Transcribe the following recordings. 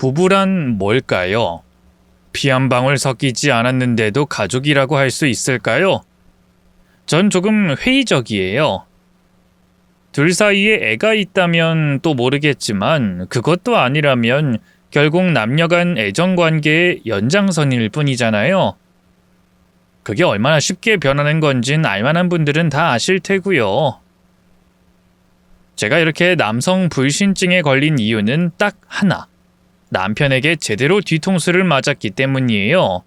부부란 뭘까요? 피 한 방울 섞이지 않았는데도 가족이라고 할 수 있을까요? 전 조금 회의적이에요. 둘 사이에 애가 있다면 또 모르겠지만 그것도 아니라면 결국 남녀 간 애정관계의 연장선일 뿐이잖아요. 그게 얼마나 쉽게 변하는 건진 알만한 분들은 다 아실 테고요. 제가 이렇게 남성 불신증에 걸린 이유는 딱 하나. 남편에게 제대로 뒤통수를 맞았기 때문이에요.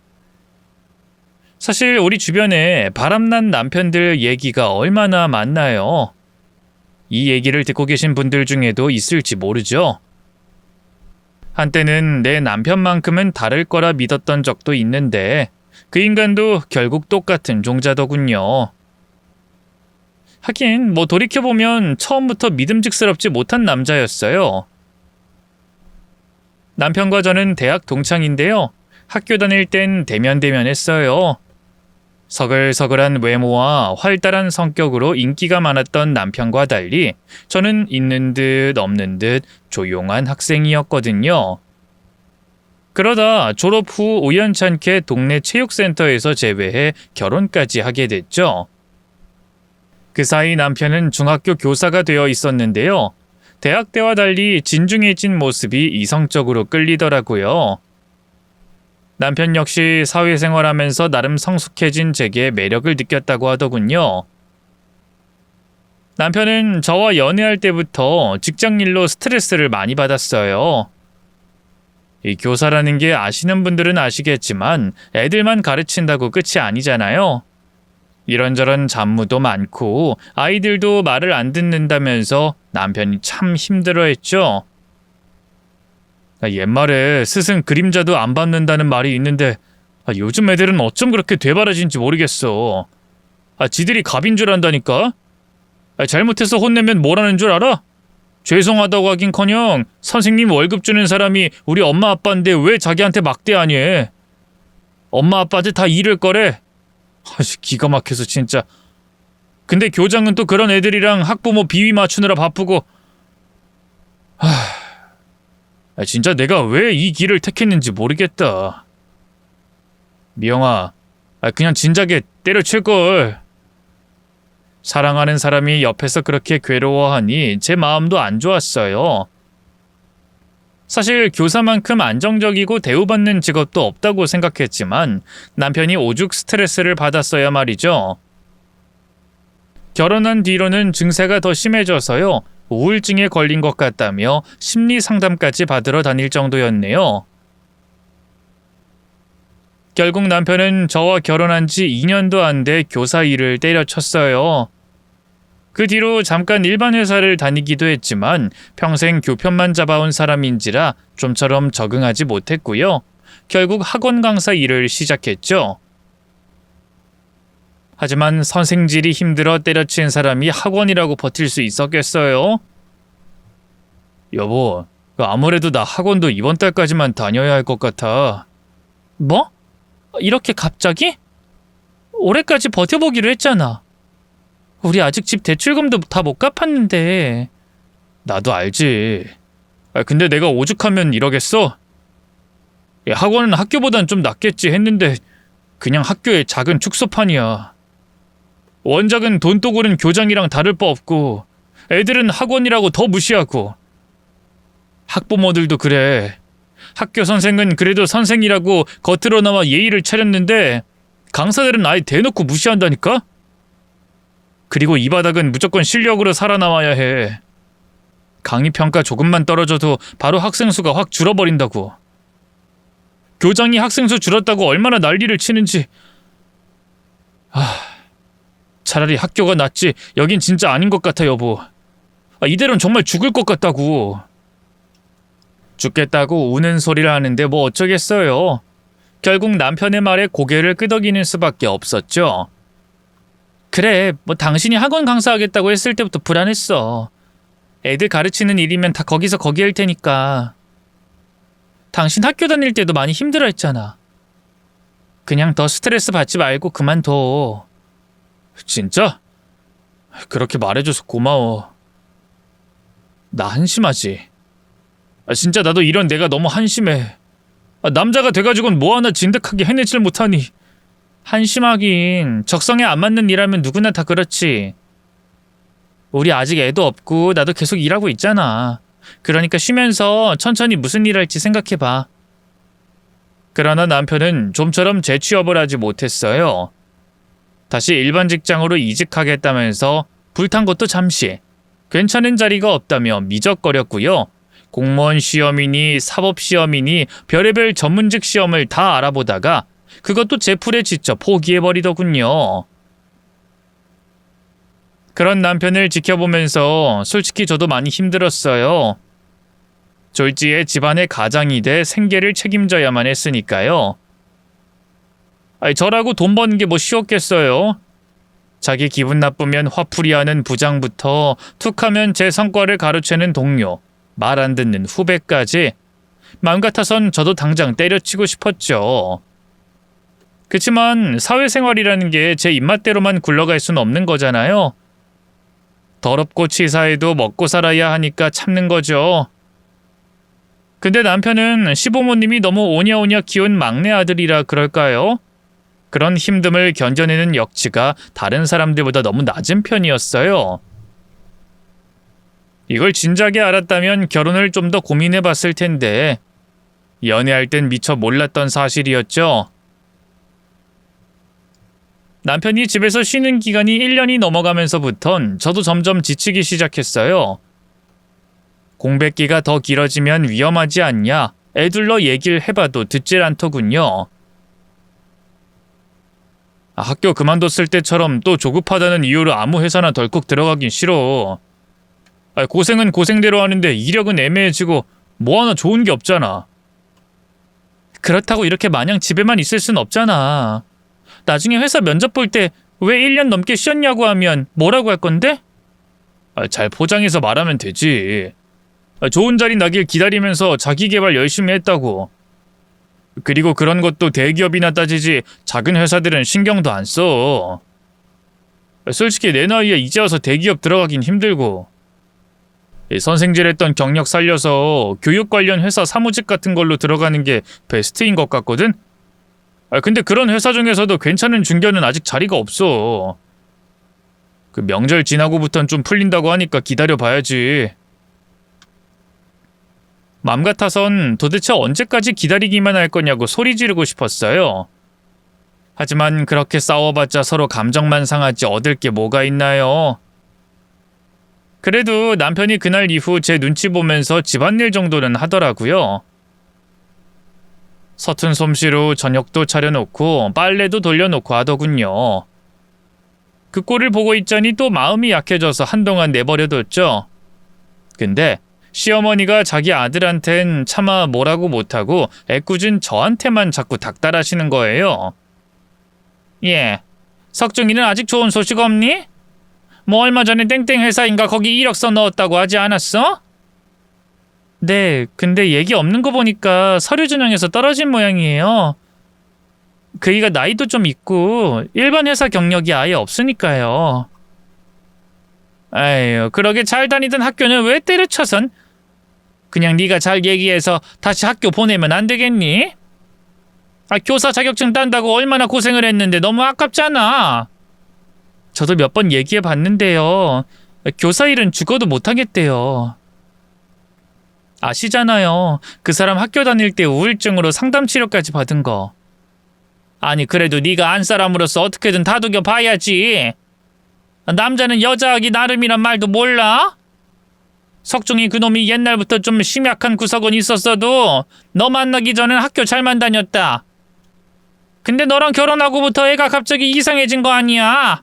사실 우리 주변에 바람난 남편들 얘기가 얼마나 많나요? 이 얘기를 듣고 계신 분들 중에도 있을지 모르죠. 한때는 내 남편만큼은 다를 거라 믿었던 적도 있는데 그 인간도 결국 똑같은 종자더군요. 하긴 돌이켜보면 처음부터 믿음직스럽지 못한 남자였어요. 남편과 저는 대학 동창인데요. 학교 다닐 땐 대면했어요. 서글서글한 외모와 활달한 성격으로 인기가 많았던 남편과 달리 저는 있는 듯 없는 듯 조용한 학생이었거든요. 그러다 졸업 후 우연찮게 동네 체육센터에서 재회해 결혼까지 하게 됐죠. 그 사이 남편은 중학교 교사가 되어 있었는데요. 대학 때와 달리 진중해진 모습이 이성적으로 끌리더라고요. 남편 역시 사회생활하면서 나름 성숙해진 제게 매력을 느꼈다고 하더군요. 남편은 저와 연애할 때부터 직장일로 스트레스를 많이 받았어요. 이 교사라는 게 아시는 분들은 아시겠지만 애들만 가르친다고 끝이 아니잖아요. 이런저런 잡무도 많고 아이들도 말을 안 듣는다면서 남편이 참 힘들어했죠. 옛말에 스승 그림자도 안 받는다는 말이 있는데 요즘 애들은 어쩜 그렇게 되바라진지 모르겠어. 지들이 갑인 줄 안다니까? 잘못해서 혼내면 뭐라는 줄 알아? 죄송하다고 하긴커녕 선생님 월급 주는 사람이 우리 엄마 아빠인데 왜 자기한테 막대하니? 엄마 아빠한테 다 이를 거래. 기가 막혀서 진짜. 근데 교장은 또 그런 애들이랑 학부모 비위 맞추느라 바쁘고. 진짜 내가 왜 이 길을 택했는지 모르겠다. 미영아, 그냥 진작에 때려칠걸. 사랑하는 사람이 옆에서 그렇게 괴로워하니 제 마음도 안 좋았어요. 사실 교사만큼 안정적이고 대우받는 직업도 없다고 생각했지만 남편이 오죽 스트레스를 받았어야 말이죠. 결혼한 뒤로는 증세가 더 심해져서요. 우울증에 걸린 것 같다며 심리 상담까지 받으러 다닐 정도였네요. 결국 남편은 저와 결혼한 지 2년도 안 돼 교사 일을 때려쳤어요. 그 뒤로 잠깐 일반 회사를 다니기도 했지만 평생 교편만 잡아온 사람인지라 좀처럼 적응하지 못했고요. 결국 학원 강사 일을 시작했죠. 하지만 선생질이 힘들어 때려친 사람이 학원이라고 버틸 수 있었겠어요? 여보, 아무래도 나 학원도 이번 달까지만 다녀야 할 것 같아. 뭐? 이렇게 갑자기? 올해까지 버텨보기로 했잖아. 우리 아직 집 대출금도 다 못 갚았는데. 나도 알지. 근데 내가 오죽하면 이러겠어? 학원은 학교보단 좀 낫겠지 했는데 그냥 학교의 작은 축소판이야. 원작은 돈 또고는 교장이랑 다를 바 없고 애들은 학원이라고 더 무시하고. 학부모들도 그래. 학교 선생은 그래도 선생이라고 겉으로 나와 예의를 차렸는데 강사들은 아예 대놓고 무시한다니까? 그리고 이 바닥은 무조건 실력으로 살아남아야 해. 강의평가 조금만 떨어져도 바로 학생 수가 확 줄어버린다고. 교장이 학생 수 줄었다고 얼마나 난리를 치는지. 차라리 학교가 낫지. 여긴 진짜 아닌 것 같아, 여보. 이대로는 정말 죽을 것 같다고. 죽겠다고 우는 소리를 하는데 뭐 어쩌겠어요. 결국 남편의 말에 고개를 끄덕이는 수밖에 없었죠. 그래, 당신이 학원 강사하겠다고 했을 때부터 불안했어. 애들 가르치는 일이면 다 거기서 거기 할 테니까. 당신 학교 다닐 때도 많이 힘들어 했잖아. 그냥 더 스트레스 받지 말고 그만둬. 진짜? 그렇게 말해줘서 고마워. 나 한심하지. 진짜 나도 이런 내가 너무 한심해. 남자가 돼가지고는 뭐 하나 진득하게 해내질 못하니. 한심하긴 적성에 안 맞는 일하면 누구나 다 그렇지. 우리 아직 애도 없고 나도 계속 일하고 있잖아. 그러니까 쉬면서 천천히 무슨 일 할지 생각해봐. 그러나 남편은 좀처럼 재취업을 하지 못했어요. 다시 일반 직장으로 이직하겠다면서 불탄 것도 잠시, 괜찮은 자리가 없다며 미적거렸고요. 공무원 시험이니 사법시험이니 별의별 전문직 시험을 다 알아보다가 그것도 제풀에 지쳐 포기해버리더군요. 그런 남편을 지켜보면서 솔직히 저도 많이 힘들었어요. 졸지에 집안의 가장이 돼 생계를 책임져야만 했으니까요. 저라고 돈 버는 게 뭐 쉬웠겠어요. 자기 기분 나쁘면 화풀이하는 부장부터 툭하면 제 성과를 가로채는 동료, 말 안 듣는 후배까지 마음 같아선 저도 당장 때려치고 싶었죠. 그치만 사회생활이라는 게 제 입맛대로만 굴러갈 순 없는 거잖아요. 더럽고 치사해도 먹고 살아야 하니까 참는 거죠. 근데 남편은 시부모님이 너무 오냐오냐 키운 막내 아들이라 그럴까요? 그런 힘듦을 견뎌내는 역치가 다른 사람들보다 너무 낮은 편이었어요. 이걸 진작에 알았다면 결혼을 좀 더 고민해 봤을 텐데 연애할 땐 미처 몰랐던 사실이었죠. 남편이 집에서 쉬는 기간이 1년이 넘어가면서부턴 저도 점점 지치기 시작했어요. 공백기가 더 길어지면 위험하지 않냐? 애둘러 얘기를 해봐도 듣질 않더군요. 학교 그만뒀을 때처럼 또 조급하다는 이유로 아무 회사나 덜컥 들어가긴 싫어. 고생은 고생대로 하는데 이력은 애매해지고 뭐 하나 좋은 게 없잖아. 그렇다고 이렇게 마냥 집에만 있을 순 없잖아. 나중에 회사 면접 볼 때 왜 1년 넘게 쉬었냐고 하면 뭐라고 할 건데? 잘 포장해서 말하면 되지. 좋은 자리 나길 기다리면서 자기 개발 열심히 했다고. 그리고 그런 것도 대기업이나 따지지 작은 회사들은 신경도 안 써. 솔직히 내 나이에 이제 와서 대기업 들어가긴 힘들고 선생질 했던 경력 살려서 교육 관련 회사 사무직 같은 걸로 들어가는 게 베스트인 것 같거든? 근데 그런 회사 중에서도 괜찮은 중견은 아직 자리가 없어. 그 명절 지나고부턴 좀 풀린다고 하니까 기다려봐야지. 맘 같아선 도대체 언제까지 기다리기만 할 거냐고 소리 지르고 싶었어요. 하지만 그렇게 싸워봤자 서로 감정만 상하지 얻을 게 뭐가 있나요? 그래도 남편이 그날 이후 제 눈치 보면서 집안일 정도는 하더라고요. 서툰 솜씨로 저녁도 차려놓고 빨래도 돌려놓고 하더군요. 그 꼴을 보고 있자니 또 마음이 약해져서 한동안 내버려뒀죠. 근데 시어머니가 자기 아들한텐 차마 뭐라고 못하고 애꿎은 저한테만 자꾸 닥달하시는 거예요. 예, 석중이는 아직 좋은 소식 없니? 뭐 얼마 전에 땡땡 회사인가 거기 이력서 넣었다고 하지 않았어? 네, 근데 얘기 없는 거 보니까 서류 전형에서 떨어진 모양이에요. 그이가 나이도 좀 있고 일반 회사 경력이 아예 없으니까요. 에휴, 그러게 잘 다니던 학교는 왜 때려쳐선? 그냥 네가 잘 얘기해서 다시 학교 보내면 안 되겠니? 교사 자격증 딴다고 얼마나 고생을 했는데 너무 아깝잖아. 저도 몇 번 얘기해 봤는데요. 교사 일은 죽어도 못하겠대요. 아시잖아요. 그 사람 학교 다닐 때 우울증으로 상담 치료까지 받은 거. 아니 그래도 네가 안 사람으로서 어떻게든 다독여 봐야지. 남자는 여자하기 나름이란 말도 몰라? 석중이 그놈이 옛날부터 좀 심약한 구석은 있었어도 너 만나기 전엔 학교 잘만 다녔다. 근데 너랑 결혼하고부터 애가 갑자기 이상해진 거 아니야?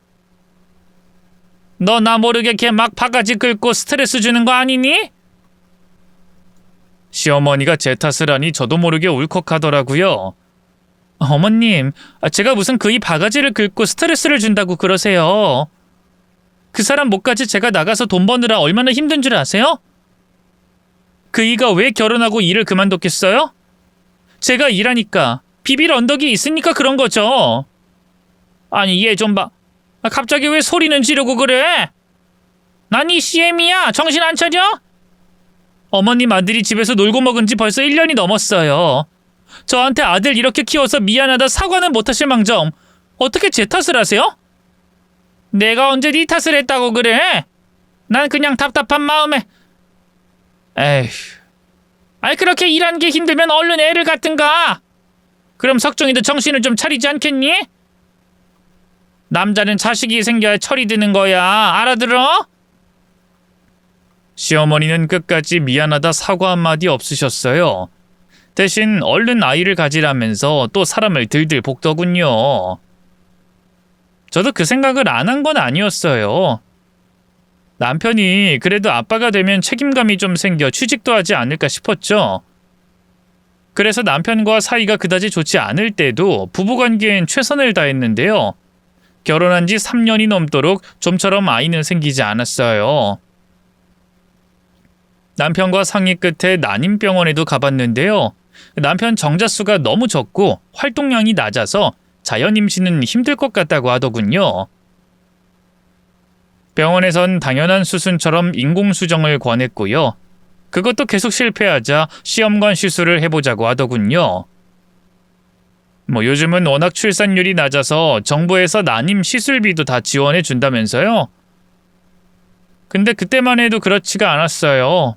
너 나 모르게 걔 막 바가지 긁고 스트레스 주는 거 아니니? 시어머니가 제 탓을 하니 저도 모르게 울컥하더라고요. 어머님, 제가 무슨 그이 바가지를 긁고 스트레스를 준다고 그러세요. 그 사람 못까지 제가 나가서 돈 버느라 얼마나 힘든 줄 아세요? 그이가 왜 결혼하고 일을 그만뒀겠어요? 제가 일하니까, 비빌 언덕이 있으니까 그런 거죠. 아니 얘 좀 봐. 갑자기 왜 소리는 지르고 그래? 난 이 CM이야. 정신 안 차려? 어머님 아들이 집에서 놀고 먹은 지 벌써 1년이 넘었어요. 저한테 아들 이렇게 키워서 미안하다 사과는 못하실 망정 어떻게 제 탓을 하세요? 내가 언제 네 탓을 했다고 그래? 난 그냥 답답한 마음에. 에휴. 아이 그렇게 일하는 게 힘들면 얼른 애를 갖든가. 그럼 석종이도 정신을 좀 차리지 않겠니? 남자는 자식이 생겨야 철이 드는 거야. 알아들어? 시어머니는 끝까지 미안하다 사과 한마디 없으셨어요. 대신 얼른 아이를 가지라면서 또 사람을 들들 볶더군요. 저도 그 생각을 안 한 건 아니었어요. 남편이 그래도 아빠가 되면 책임감이 좀 생겨 취직도 하지 않을까 싶었죠. 그래서 남편과 사이가 그다지 좋지 않을 때도 부부관계엔 최선을 다했는데요. 결혼한 지 3년이 넘도록 좀처럼 아이는 생기지 않았어요. 남편과 상의 끝에 난임병원에도 가봤는데요. 남편 정자수가 너무 적고 활동량이 낮아서 자연 임신은 힘들 것 같다고 하더군요. 병원에선 당연한 수순처럼 인공수정을 권했고요. 그것도 계속 실패하자 시험관 시술을 해보자고 하더군요. 요즘은 워낙 출산율이 낮아서 정부에서 난임 시술비도 다 지원해 준다면서요. 근데 그때만 해도 그렇지가 않았어요.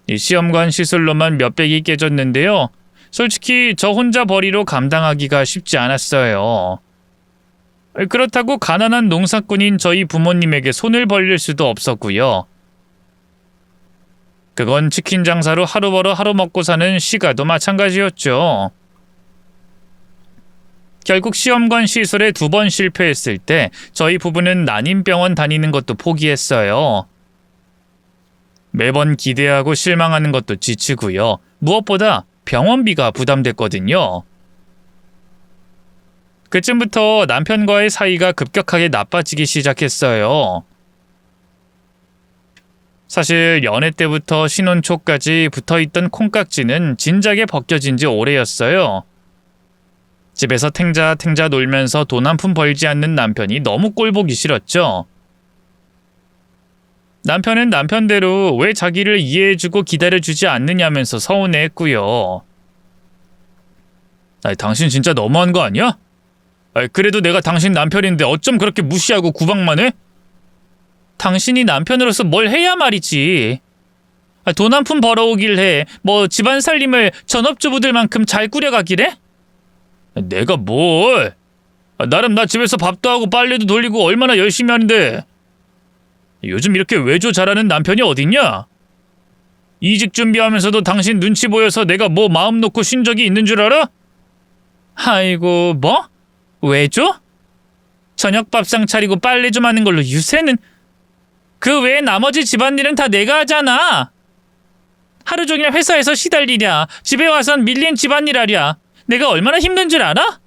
이 시험관 시술로만 몇백이 깨졌는데요. 솔직히 저 혼자 벌이로 감당하기가 쉽지 않았어요. 그렇다고 가난한 농사꾼인 저희 부모님에게 손을 벌릴 수도 없었고요. 그건 치킨 장사로 하루 벌어 하루 먹고 사는 시가도 마찬가지였죠. 결국 시험관 시술에 2번 실패했을 때 저희 부부는 난임병원 다니는 것도 포기했어요. 매번 기대하고 실망하는 것도 지치고요. 무엇보다 병원비가 부담됐거든요. 그쯤부터 남편과의 사이가 급격하게 나빠지기 시작했어요. 사실 연애 때부터 신혼 초까지 붙어있던 콩깍지는 진작에 벗겨진 지 오래였어요. 집에서 탱자 놀면서 돈 한 푼 벌지 않는 남편이 너무 꼴보기 싫었죠. 남편은 남편대로 왜 자기를 이해해주고 기다려주지 않느냐면서 서운해했고요. 당신 진짜 너무한 거 아니야? 그래도 내가 당신 남편인데 어쩜 그렇게 무시하고 구박만 해? 당신이 남편으로서 뭘 해야 말이지. 돈 한 푼 벌어오길 해. 집안 살림을 전업주부들만큼 잘 꾸려가기래? 내가 뭘? 나름 나 집에서 밥도 하고 빨래도 돌리고 얼마나 열심히 하는데. 요즘 이렇게 외조 잘하는 남편이 어딨냐? 이직 준비하면서도 당신 눈치 보여서 내가 마음 놓고 쉰 적이 있는 줄 알아? 아이고 외조? 저녁 밥상 차리고 빨래 좀 하는 걸로 유세는. 그 외에 나머지 집안일은 다 내가 하잖아. 하루 종일 회사에서 시달리랴. 집에 와선 밀린 집안일 하랴. 내가 얼마나 힘든 줄 알아?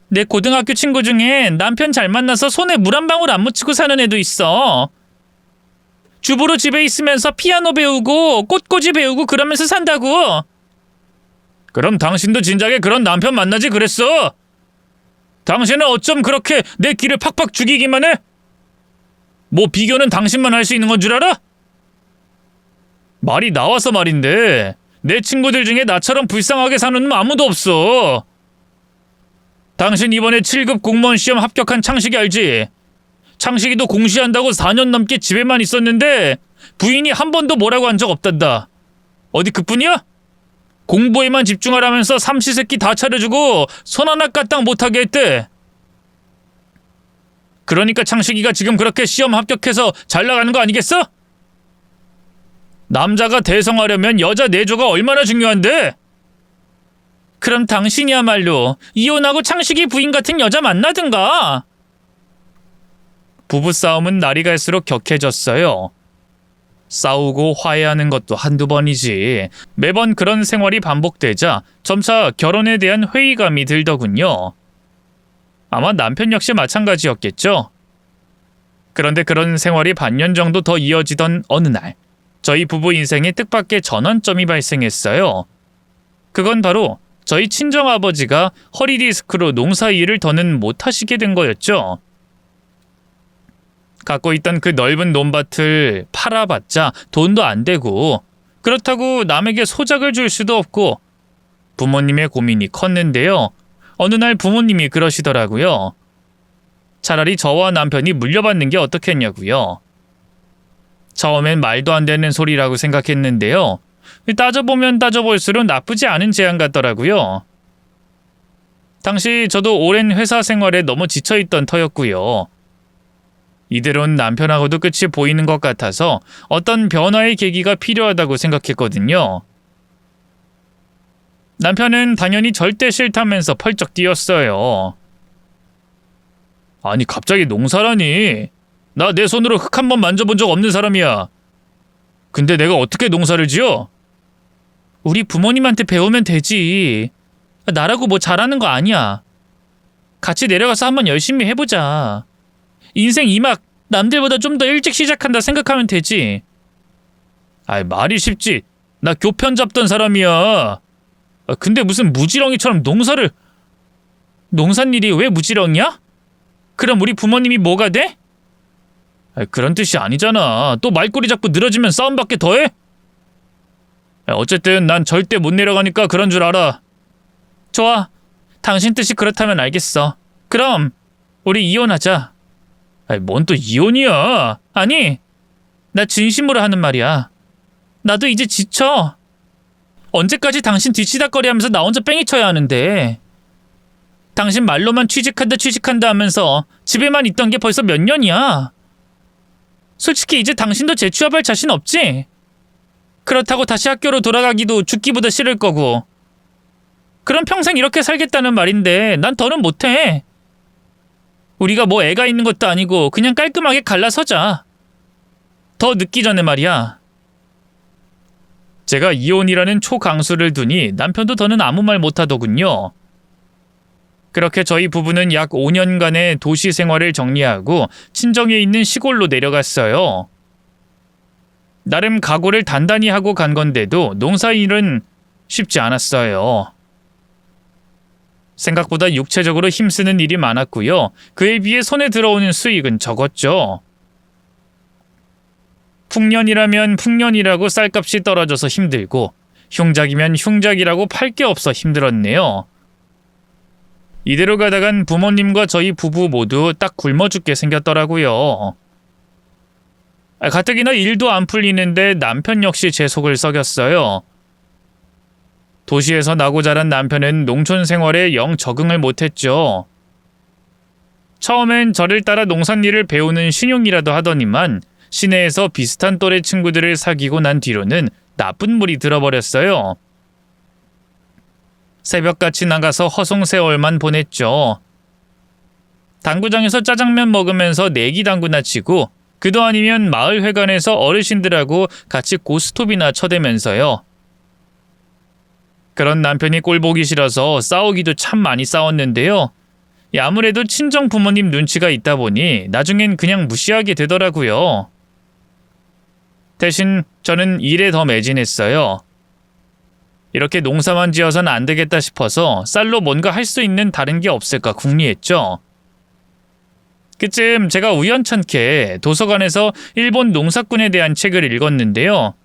내 고등학교 친구 중에 남편 잘 만나서 손에 물 한 방울 안 묻히고 사는 애도 있어. 주부로 집에 있으면서 피아노 배우고 꽃꽂이 배우고 그러면서 산다고. 그럼 당신도 진작에 그런 남편 만나지 그랬어. 당신은 어쩜 그렇게 내 기를 팍팍 죽이기만 해? 비교는 당신만 할 수 있는 건 줄 알아? 말이 나와서 말인데 내 친구들 중에 나처럼 불쌍하게 사는 놈 아무도 없어. 당신 이번에 7급 공무원 시험 합격한 창식이 알지? 창식이도 공시한다고 4년 넘게 집에만 있었는데 부인이 한 번도 뭐라고 한 적 없단다. 어디 그뿐이야? 공부에만 집중하라면서 삼시세끼 다 차려주고 손 하나 까딱 못하게 했대. 그러니까 창식이가 지금 그렇게 시험 합격해서 잘 나가는 거 아니겠어? 남자가 대성하려면 여자 내조가 얼마나 중요한데? 그럼 당신이야말로 이혼하고 창식이 부인 같은 여자 만나든가. 부부싸움은 날이 갈수록 격해졌어요. 싸우고 화해하는 것도 한두 번이지 매번 그런 생활이 반복되자 점차 결혼에 대한 회의감이 들더군요. 아마 남편 역시 마찬가지였겠죠. 그런데 그런 생활이 반년 정도 더 이어지던 어느 날 저희 부부 인생에 뜻밖의 전환점이 발생했어요. 그건 바로 저희 친정아버지가 허리 디스크로 농사 일을 더는 못하시게 된 거였죠. 갖고 있던 그 넓은 논밭을 팔아봤자 돈도 안 되고 그렇다고 남에게 소작을 줄 수도 없고 부모님의 고민이 컸는데요. 어느 날 부모님이 그러시더라고요. 차라리 저와 남편이 물려받는 게 어떻겠냐고요. 처음엔 말도 안 되는 소리라고 생각했는데요. 따져보면 따져볼수록 나쁘지 않은 제안 같더라고요. 당시 저도 오랜 회사 생활에 너무 지쳐있던 터였고요. 이대로는 남편하고도 끝이 보이는 것 같아서 어떤 변화의 계기가 필요하다고 생각했거든요. 남편은 당연히 절대 싫다면서 펄쩍 뛰었어요. 아니 갑자기 농사라니. 나 내 손으로 흙 한 번 만져본 적 없는 사람이야. 근데 내가 어떻게 농사를 지어? 우리 부모님한테 배우면 되지. 나라고 뭐 잘하는 거 아니야. 같이 내려가서 한번 열심히 해보자. 인생 이막 남들보다 좀 더 일찍 시작한다 생각하면 되지. 아이 말이 쉽지. 나 교편 잡던 사람이야. 근데 무슨 무지렁이처럼 농사를... 농산일이 왜 무지렁이야? 그럼 우리 부모님이 뭐가 돼? 그런 뜻이 아니잖아. 또 말꼬리 잡고 늘어지면 싸움밖에 더해? 어쨌든 난 절대 못 내려가니까 그런 줄 알아. 좋아. 당신 뜻이 그렇다면 알겠어. 그럼 우리 이혼하자. 뭔 또 이혼이야. 아니, 나 진심으로 하는 말이야. 나도 이제 지쳐. 언제까지 당신 뒤치다꺼리하면서 나 혼자 뺑이 쳐야 하는데. 당신 말로만 취직한다 하면서 집에만 있던 게 벌써 몇 년이야. 솔직히 이제 당신도 재취업할 자신 없지? 그렇다고 다시 학교로 돌아가기도 죽기보다 싫을 거고. 그럼 평생 이렇게 살겠다는 말인데 난 더는 못해. 우리가 뭐 애가 있는 것도 아니고 그냥 깔끔하게 갈라서자. 더 늦기 전에 말이야. 제가 이혼이라는 초강수를 두니 남편도 더는 아무 말 못하더군요. 그렇게 저희 부부는 약 5년간의 도시 생활을 정리하고 친정에 있는 시골로 내려갔어요. 나름 각오를 단단히 하고 간 건데도 농사일은 쉽지 않았어요. 생각보다 육체적으로 힘쓰는 일이 많았고요. 그에 비해 손에 들어오는 수익은 적었죠. 풍년이라면 풍년이라고 쌀값이 떨어져서 힘들고 흉작이면 흉작이라고 팔 게 없어 힘들었네요. 이대로 가다간 부모님과 저희 부부 모두 딱 굶어 죽게 생겼더라고요. 가뜩이나 일도 안 풀리는데 남편 역시 제 속을 썩였어요. 도시에서 나고 자란 남편은 농촌 생활에 영 적응을 못했죠. 처음엔 저를 따라 농산일을 배우는 신용이라도 하더니만 시내에서 비슷한 또래 친구들을 사귀고 난 뒤로는 나쁜 물이 들어버렸어요. 새벽같이 나가서 허송세월만 보냈죠. 당구장에서 짜장면 먹으면서 내기당구나 치고 그도 아니면 마을회관에서 어르신들하고 같이 고스톱이나 쳐대면서요. 그런 남편이 꼴보기 싫어서 싸우기도 참 많이 싸웠는데요. 아무래도 친정 부모님 눈치가 있다 보니 나중엔 그냥 무시하게 되더라고요. 대신 저는 일에 더 매진했어요. 이렇게 농사만 지어선 안 되겠다 싶어서 쌀로 뭔가 할 수 있는 다른 게 없을까 궁리했죠. 그쯤 제가 우연찮게 도서관에서 일본 농사꾼에 대한 책을 읽었는데요.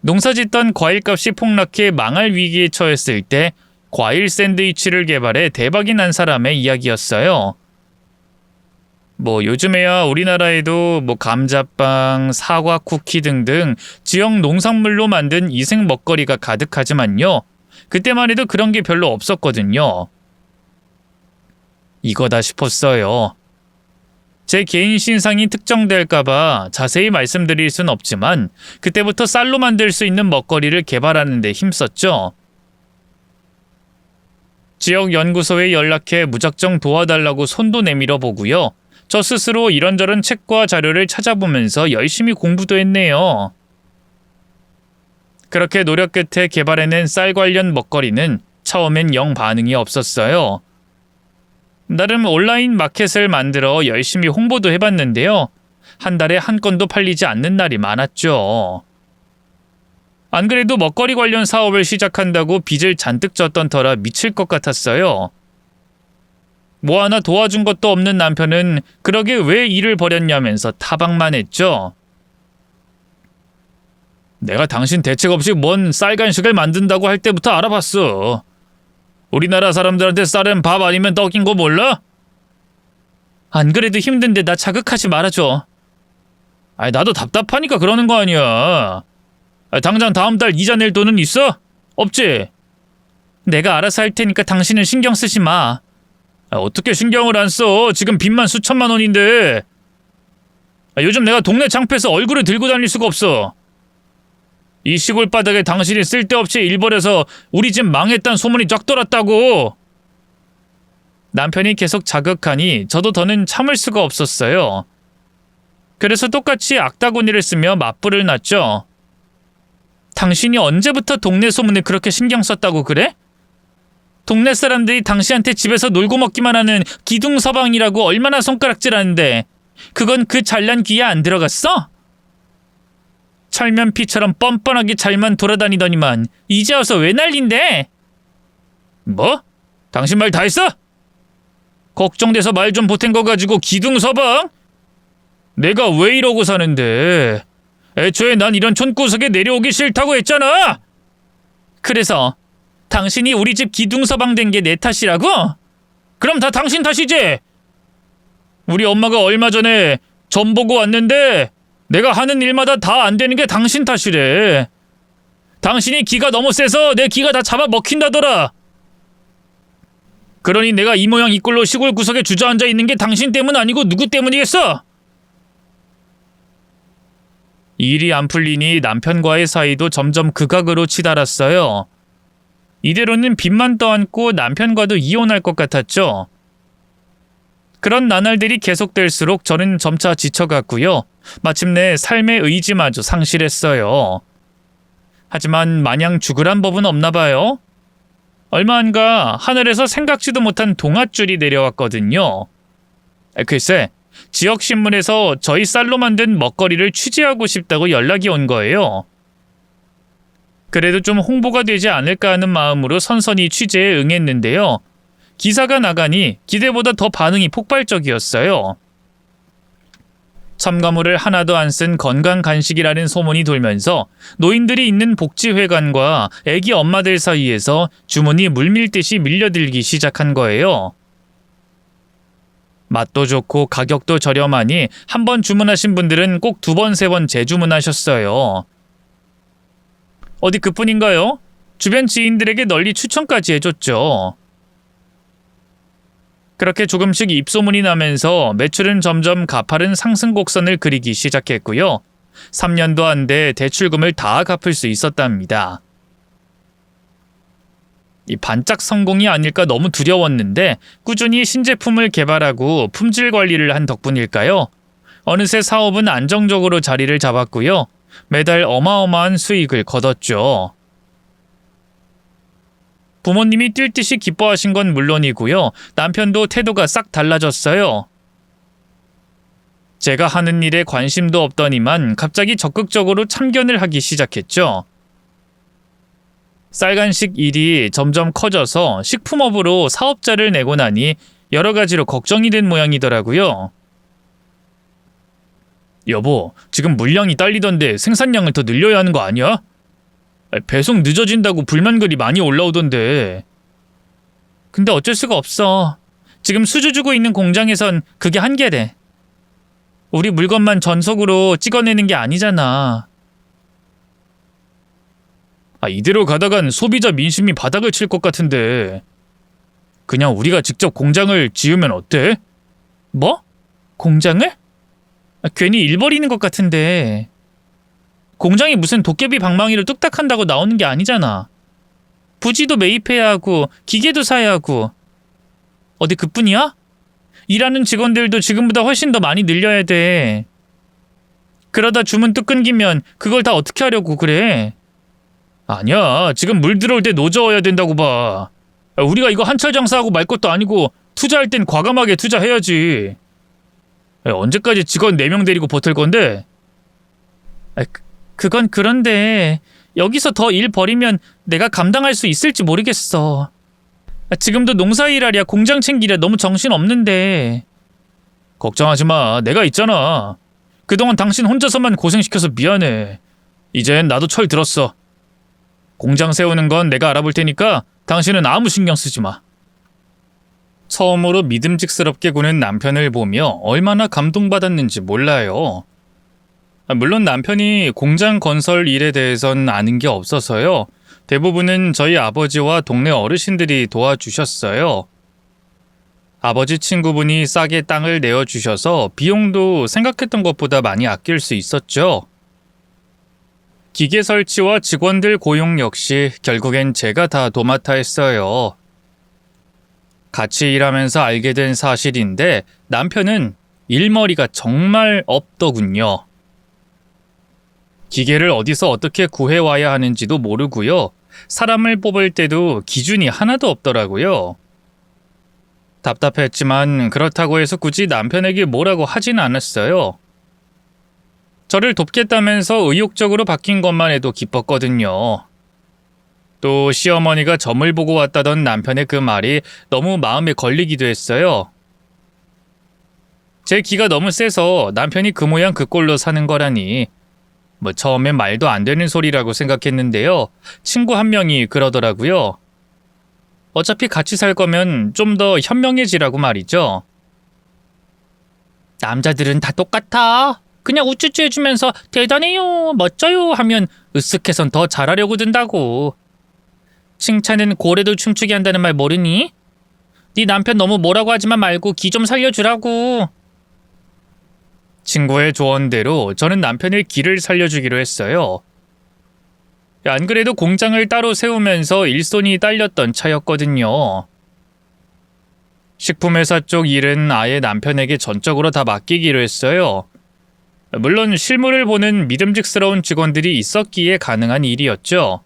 농사짓던 과일값이 폭락해 망할 위기에 처했을 때 과일 샌드위치를 개발해 대박이 난 사람의 이야기였어요. 요즘에야 우리나라에도 감자빵, 사과 쿠키 등등 지역 농산물로 만든 이색 먹거리가 가득하지만요. 그때만 해도 그런 게 별로 없었거든요. 이거다 싶었어요. 제 개인 신상이 특정될까봐 자세히 말씀드릴 순 없지만 그때부터 쌀로 만들 수 있는 먹거리를 개발하는 데 힘썼죠. 지역 연구소에 연락해 무작정 도와달라고 손도 내밀어 보고요. 저 스스로 이런저런 책과 자료를 찾아보면서 열심히 공부도 했네요. 그렇게 노력 끝에 개발해낸 쌀 관련 먹거리는 처음엔 영 반응이 없었어요. 나름 온라인 마켓을 만들어 열심히 홍보도 해봤는데요. 한 달에 한 건도 팔리지 않는 날이 많았죠. 안 그래도 먹거리 관련 사업을 시작한다고 빚을 잔뜩 졌던 터라 미칠 것 같았어요. 뭐 하나 도와준 것도 없는 남편은 그러게 왜 일을 벌였냐면서 타박만 했죠. 내가 당신 대책 없이 뭔 쌀 간식을 만든다고 할 때부터 알아봤어. 우리나라 사람들한테 쌀은 밥 아니면 떡인 거 몰라? 안 그래도 힘든데 나 자극하지 말아줘. 아니 나도 답답하니까 그러는 거 아니야. 당장 다음 달 이자 낼 돈은 있어? 없지? 내가 알아서 할 테니까 당신은 신경 쓰지 마. 어떻게 신경을 안 써? 지금 빚만 수천만 원인데. 요즘 내가 동네 창피해서 얼굴을 들고 다닐 수가 없어. 이 시골 바닥에 당신이 쓸데없이 일 벌여서 우리 집 망했다는 소문이 쫙 돌았다고. 남편이 계속 자극하니 저도 더는 참을 수가 없었어요. 그래서 똑같이 악다구니를 쓰며 맞불을 놨죠. 당신이 언제부터 동네 소문에 그렇게 신경 썼다고 그래? 동네 사람들이 당신한테 집에서 놀고 먹기만 하는 기둥서방이라고 얼마나 손가락질하는데 그건 그 잘난 귀에 안 들어갔어? 철면피처럼 뻔뻔하게 잘만 돌아다니더니만 이제 와서 왜 난린데? 뭐? 당신 말 다 했어? 걱정돼서 말 좀 보탠 거 가지고 기둥서방? 내가 왜 이러고 사는데? 애초에 난 이런 촌구석에 내려오기 싫다고 했잖아! 그래서 당신이 우리 집 기둥서방 된 게 내 탓이라고? 그럼 다 당신 탓이지? 우리 엄마가 얼마 전에 점 보고 왔는데 내가 하는 일마다 다 안 되는 게 당신 탓이래. 당신이 기가 너무 세서 내 기가 다 잡아먹힌다더라. 그러니 내가 이 모양 이 꼴로 시골 구석에 주저앉아 있는 게 당신 때문 아니고 누구 때문이겠어? 일이 안 풀리니 남편과의 사이도 점점 극악으로 치달았어요. 이대로는 빚만 떠안고 남편과도 이혼할 것 같았죠. 그런 나날들이 계속될수록 저는 점차 지쳐갔고요. 마침내 삶의 의지마저 상실했어요. 하지만 마냥 죽으란 법은 없나 봐요. 얼마 안가 하늘에서 생각지도 못한 동아줄이 내려왔거든요. 글쎄, 지역신문에서 저희 쌀로 만든 먹거리를 취재하고 싶다고 연락이 온 거예요. 그래도 좀 홍보가 되지 않을까 하는 마음으로 선선히 취재에 응했는데요. 기사가 나가니 기대보다 더 반응이 폭발적이었어요. 첨가물을 하나도 안 쓴 건강 간식이라는 소문이 돌면서 노인들이 있는 복지회관과 애기 엄마들 사이에서 주문이 물밀듯이 밀려들기 시작한 거예요. 맛도 좋고 가격도 저렴하니 한 번 주문하신 분들은 꼭 두 번, 세 번 재주문하셨어요. 어디 그뿐인가요? 주변 지인들에게 널리 추천까지 해줬죠. 그렇게 조금씩 입소문이 나면서 매출은 점점 가파른 상승 곡선을 그리기 시작했고요. 3년도 안 돼 대출금을 다 갚을 수 있었답니다. 이 반짝 성공이 아닐까 너무 두려웠는데 꾸준히 신제품을 개발하고 품질 관리를 한 덕분일까요? 어느새 사업은 안정적으로 자리를 잡았고요. 매달 어마어마한 수익을 거뒀죠. 부모님이 뛸 듯이 기뻐하신 건 물론이고요. 남편도 태도가 싹 달라졌어요. 제가 하는 일에 관심도 없더니만 갑자기 적극적으로 참견을 하기 시작했죠. 쌀간식 일이 점점 커져서 식품업으로 사업자를 내고 나니 여러 가지로 걱정이 된 모양이더라고요. 여보, 지금 물량이 딸리던데 생산량을 더 늘려야 하는 거 아니야? 배송 늦어진다고 불만글이 많이 올라오던데. 근데 어쩔 수가 없어. 지금 수주 주고 있는 공장에선 그게 한계래. 우리 물건만 전속으로 찍어내는 게 아니잖아. 이대로 가다간 소비자 민심이 바닥을 칠 것 같은데. 그냥 우리가 직접 공장을 지으면 어때? 뭐? 공장을? 괜히 일 버리는 것 같은데. 공장이 무슨 도깨비 방망이를 뚝딱 한다고 나오는 게 아니잖아. 부지도 매입해야 하고 기계도 사야 하고. 어디 그뿐이야? 일하는 직원들도 지금보다 훨씬 더 많이 늘려야 돼. 그러다 주문 뚝 끊기면 그걸 다 어떻게 하려고 그래? 아니야, 지금 물 들어올 때 노져야 된다고 봐. 우리가 이거 한철 장사하고 말 것도 아니고 투자할 땐 과감하게 투자해야지. 언제까지 직원 4명 데리고 버틸 건데? 그건 그런데 여기서 더 일 버리면 내가 감당할 수 있을지 모르겠어. 지금도 농사 일하랴 공장 챙기랴 너무 정신 없는데. 걱정하지 마. 내가 있잖아. 그동안 당신 혼자서만 고생시켜서 미안해. 이젠 나도 철 들었어. 공장 세우는 건 내가 알아볼 테니까 당신은 아무 신경 쓰지 마. 처음으로 믿음직스럽게 구는 남편을 보며 얼마나 감동받았는지 몰라요. 물론 남편이 공장 건설 일에 대해선 아는 게 없어서요. 대부분은 저희 아버지와 동네 어르신들이 도와주셨어요. 아버지 친구분이 싸게 땅을 내어주셔서 비용도 생각했던 것보다 많이 아낄 수 있었죠. 기계 설치와 직원들 고용 역시 결국엔 제가 다 도맡아 했어요. 같이 일하면서 알게 된 사실인데 남편은 일머리가 정말 없더군요. 기계를 어디서 어떻게 구해와야 하는지도 모르고요. 사람을 뽑을 때도 기준이 하나도 없더라고요. 답답했지만 그렇다고 해서 굳이 남편에게 뭐라고 하진 않았어요. 저를 돕겠다면서 의욕적으로 바뀐 것만 해도 기뻤거든요. 또 시어머니가 점을 보고 왔다던 남편의 그 말이 너무 마음에 걸리기도 했어요. 제 기가 너무 세서 남편이 그 모양 그 꼴로 사는 거라니 처음엔 말도 안 되는 소리라고 생각했는데요. 친구 한 명이 그러더라고요. 어차피 같이 살 거면 좀 더 현명해지라고 말이죠. 남자들은 다 똑같아. 그냥 우쭈쭈 해주면서 대단해요, 멋져요 하면 으쓱해선 더 잘하려고 든다고. 칭찬은 고래도 춤추게 한다는 말 모르니? 네 남편 너무 뭐라고 하지만 말고 기 좀 살려주라고. 친구의 조언대로 저는 남편의 기를 살려주기로 했어요. 안 그래도 공장을 따로 세우면서 일손이 딸렸던 차였거든요. 식품회사 쪽 일은 아예 남편에게 전적으로 다 맡기기로 했어요. 물론 실물을 보는 믿음직스러운 직원들이 있었기에 가능한 일이었죠.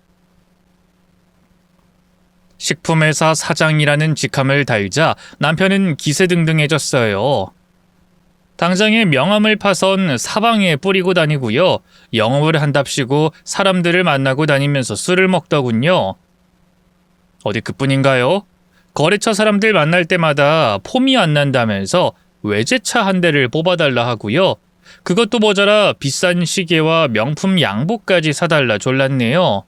식품회사 사장이라는 직함을 달자 남편은 기세등등해졌어요. 당장에 명함을 파선 사방에 뿌리고 다니고요. 영업을 한답시고 사람들을 만나고 다니면서 술을 먹더군요. 어디 그뿐인가요? 거래처 사람들 만날 때마다 폼이 안 난다면서 외제차 한 대를 뽑아달라 하고요. 그것도 모자라 비싼 시계와 명품 양복까지 사달라 졸랐네요.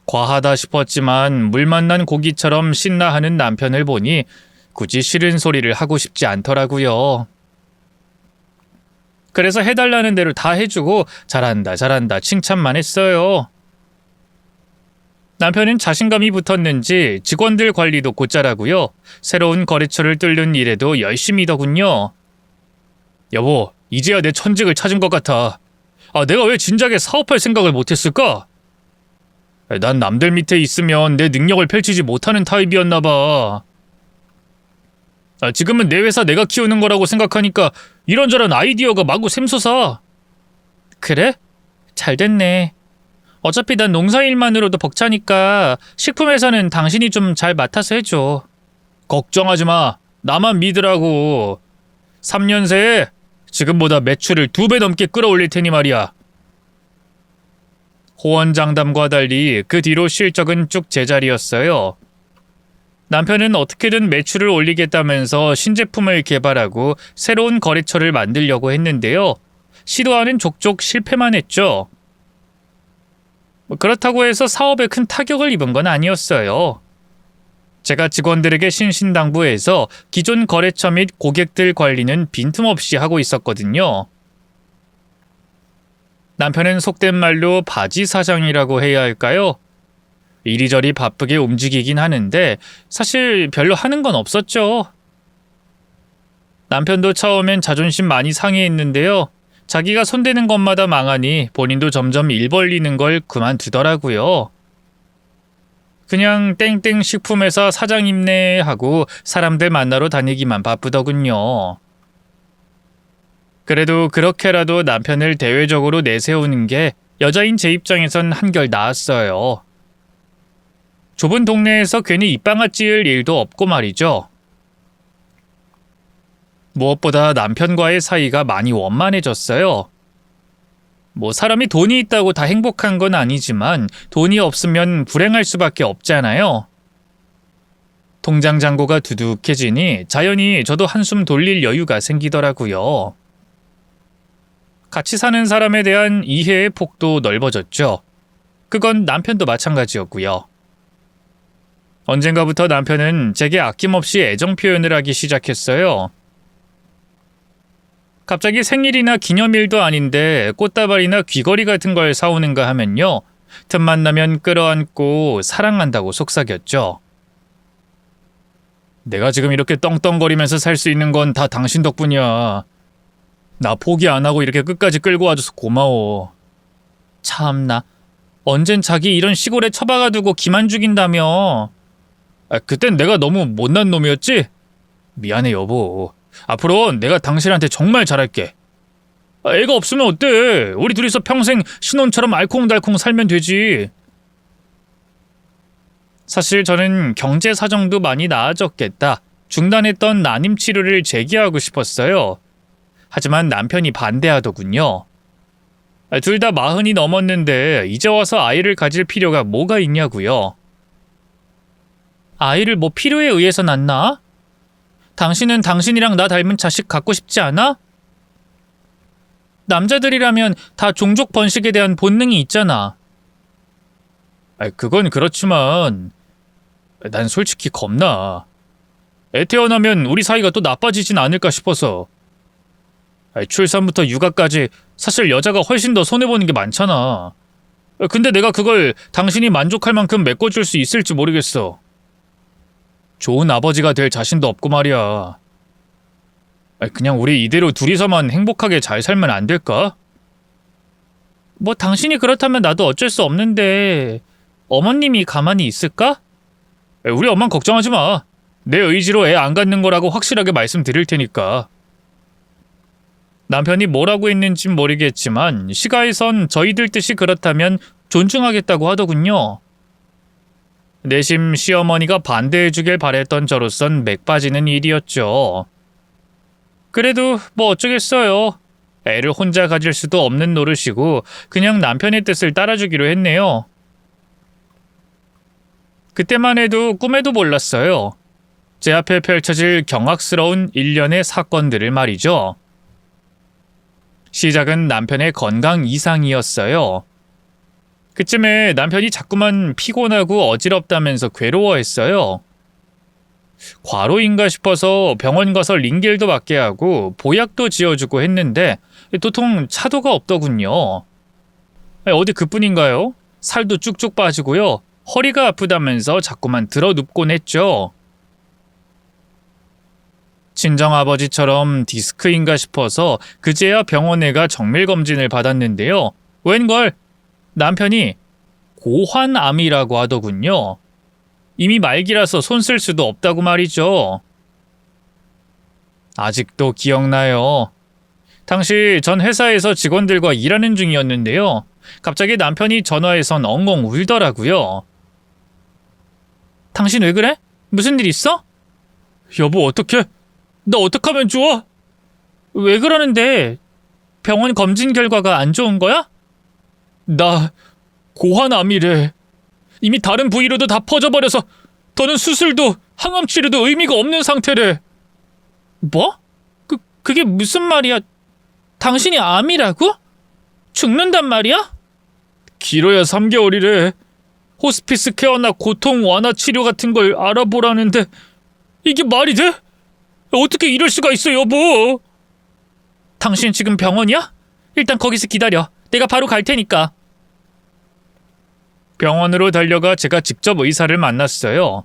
과하다 싶었지만 물 만난 고기처럼 신나하는 남편을 보니 굳이 싫은 소리를 하고 싶지 않더라고요. 그래서 해달라는 대로 다 해주고 잘한다 잘한다 칭찬만 했어요. 남편은 자신감이 붙었는지 직원들 관리도 곧잘하고요. 새로운 거래처를 뚫는 일에도 열심히더군요. 여보, 이제야 내 천직을 찾은 것 같아. 내가 왜 진작에 사업할 생각을 못했을까? 난 남들 밑에 있으면 내 능력을 펼치지 못하는 타입이었나 봐. 지금은 내 회사 내가 키우는 거라고 생각하니까 이런저런 아이디어가 마구 샘솟아. 그래? 잘 됐네. 어차피 난 농사일만으로도 벅차니까 식품회사는 당신이 좀 잘 맡아서 해줘. 걱정하지 마. 나만 믿으라고. 3년 새에 지금보다 매출을 2배 넘게 끌어올릴 테니 말이야. 호언장담과 달리 그 뒤로 실적은 쭉 제자리였어요. 남편은 어떻게든 매출을 올리겠다면서 신제품을 개발하고 새로운 거래처를 만들려고 했는데요. 시도하는 족족 실패만 했죠. 그렇다고 해서 사업에 큰 타격을 입은 건 아니었어요. 제가 직원들에게 신신당부해서 기존 거래처 및 고객들 관리는 빈틈없이 하고 있었거든요. 남편은 속된 말로 바지 사장이라고 해야 할까요? 이리저리 바쁘게 움직이긴 하는데 사실 별로 하는 건 없었죠. 남편도 처음엔 자존심 많이 상해했는데요. 자기가 손대는 것마다 망하니 본인도 점점 일 벌리는 걸 그만두더라고요. 그냥 땡땡 식품회사 사장님네 하고 사람들 만나러 다니기만 바쁘더군요. 그래도 그렇게라도 남편을 대외적으로 내세우는 게 여자인 제 입장에선 한결 나았어요. 좁은 동네에서 괜히 입방아 찌을 일도 없고 말이죠. 무엇보다 남편과의 사이가 많이 원만해졌어요. 사람이 돈이 있다고 다 행복한 건 아니지만 돈이 없으면 불행할 수밖에 없잖아요. 통장 잔고가 두둑해지니 자연히 저도 한숨 돌릴 여유가 생기더라고요. 같이 사는 사람에 대한 이해의 폭도 넓어졌죠. 그건 남편도 마찬가지였고요. 언젠가부터 남편은 제게 아낌없이 애정 표현을 하기 시작했어요. 갑자기 생일이나 기념일도 아닌데 꽃다발이나 귀걸이 같은 걸 사오는가 하면요. 틈만 나면 끌어안고 사랑한다고 속삭였죠. 내가 지금 이렇게 떵떵거리면서 살 수 있는 건 다 당신 덕분이야. 나 포기 안 하고 이렇게 끝까지 끌고 와줘서 고마워. 참나, 언젠 자기 이런 시골에 처박아 두고 기만 죽인다며. 그땐 내가 너무 못난 놈이었지? 미안해 여보. 앞으로 내가 당신한테 정말 잘할게. 애가 없으면 어때? 우리 둘이서 평생 신혼처럼 알콩달콩 살면 되지. 사실 저는 경제 사정도 많이 나아졌겠다. 중단했던 난임 치료를 재개하고 싶었어요. 하지만 남편이 반대하더군요. 둘 다 40이 넘었는데 이제 와서 아이를 가질 필요가 뭐가 있냐고요. 아이를 뭐 필요에 의해서 낳나? 당신은 당신이랑 나 닮은 자식 갖고 싶지 않아? 남자들이라면 다 종족 번식에 대한 본능이 있잖아. 그건 그렇지만 난 솔직히 겁나. 애 태어나면 우리 사이가 또 나빠지진 않을까 싶어서. 출산부터 육아까지 사실 여자가 훨씬 더 손해보는 게 많잖아. 근데 내가 그걸 당신이 만족할 만큼 메꿔줄 수 있을지 모르겠어. 좋은 아버지가 될 자신도 없고 말이야. 그냥 우리 이대로 둘이서만 행복하게 잘 살면 안 될까? 뭐 당신이 그렇다면 나도 어쩔 수 없는데 어머님이 가만히 있을까? 우리 엄만 걱정하지 마. 내 의지로 애 안 갖는 거라고 확실하게 말씀드릴 테니까. 남편이 뭐라고 했는진 모르겠지만 시가에선 저희들 뜻이 그렇다면 존중하겠다고 하더군요. 내심 시어머니가 반대해주길 바랬던 저로선 맥 빠지는 일이었죠. 그래도 뭐 어쩌겠어요. 애를 혼자 가질 수도 없는 노릇이고 그냥 남편의 뜻을 따라주기로 했네요. 그때만 해도 꿈에도 몰랐어요. 제 앞에 펼쳐질 경악스러운 일련의 사건들을 말이죠. 시작은 남편의 건강 이상이었어요. 그쯤에 남편이 자꾸만 피곤하고 어지럽다면서 괴로워했어요. 과로인가 싶어서 병원 가서 링겔도 맞게 하고 보약도 지어주고 했는데 도통 차도가 없더군요. 어디 그뿐인가요? 살도 쭉쭉 빠지고요. 허리가 아프다면서 자꾸만 들어눕곤 했죠. 친정아버지처럼 디스크인가 싶어서 그제야 병원에 가 정밀검진을 받았는데요. 웬걸 남편이 고환암이라고 하더군요. 이미 말기라서 손 쓸 수도 없다고 말이죠. 아직도 기억나요. 당시 전 회사에서 직원들과 일하는 중이었는데요. 갑자기 남편이 전화해선 엉엉 울더라고요. 당신 왜 그래? 무슨 일 있어? 여보 어떡해? 나 어떡하면 좋아? 왜 그러는데? 병원 검진 결과가 안 좋은 거야? 나 고환암이래. 이미 다른 부위로도 다 퍼져버려서 더는 수술도 항암 치료도 의미가 없는 상태래. 뭐? 그게 무슨 말이야? 당신이 암이라고? 죽는단 말이야? 길어야 3개월이래. 호스피스 케어나 고통 완화 치료 같은 걸 알아보라는데 이게 말이 돼? 어떻게 이럴 수가 있어 여보? 당신 지금 병원이야? 일단 거기서 기다려. 내가 바로 갈 테니까. 병원으로 달려가 제가 직접 의사를 만났어요.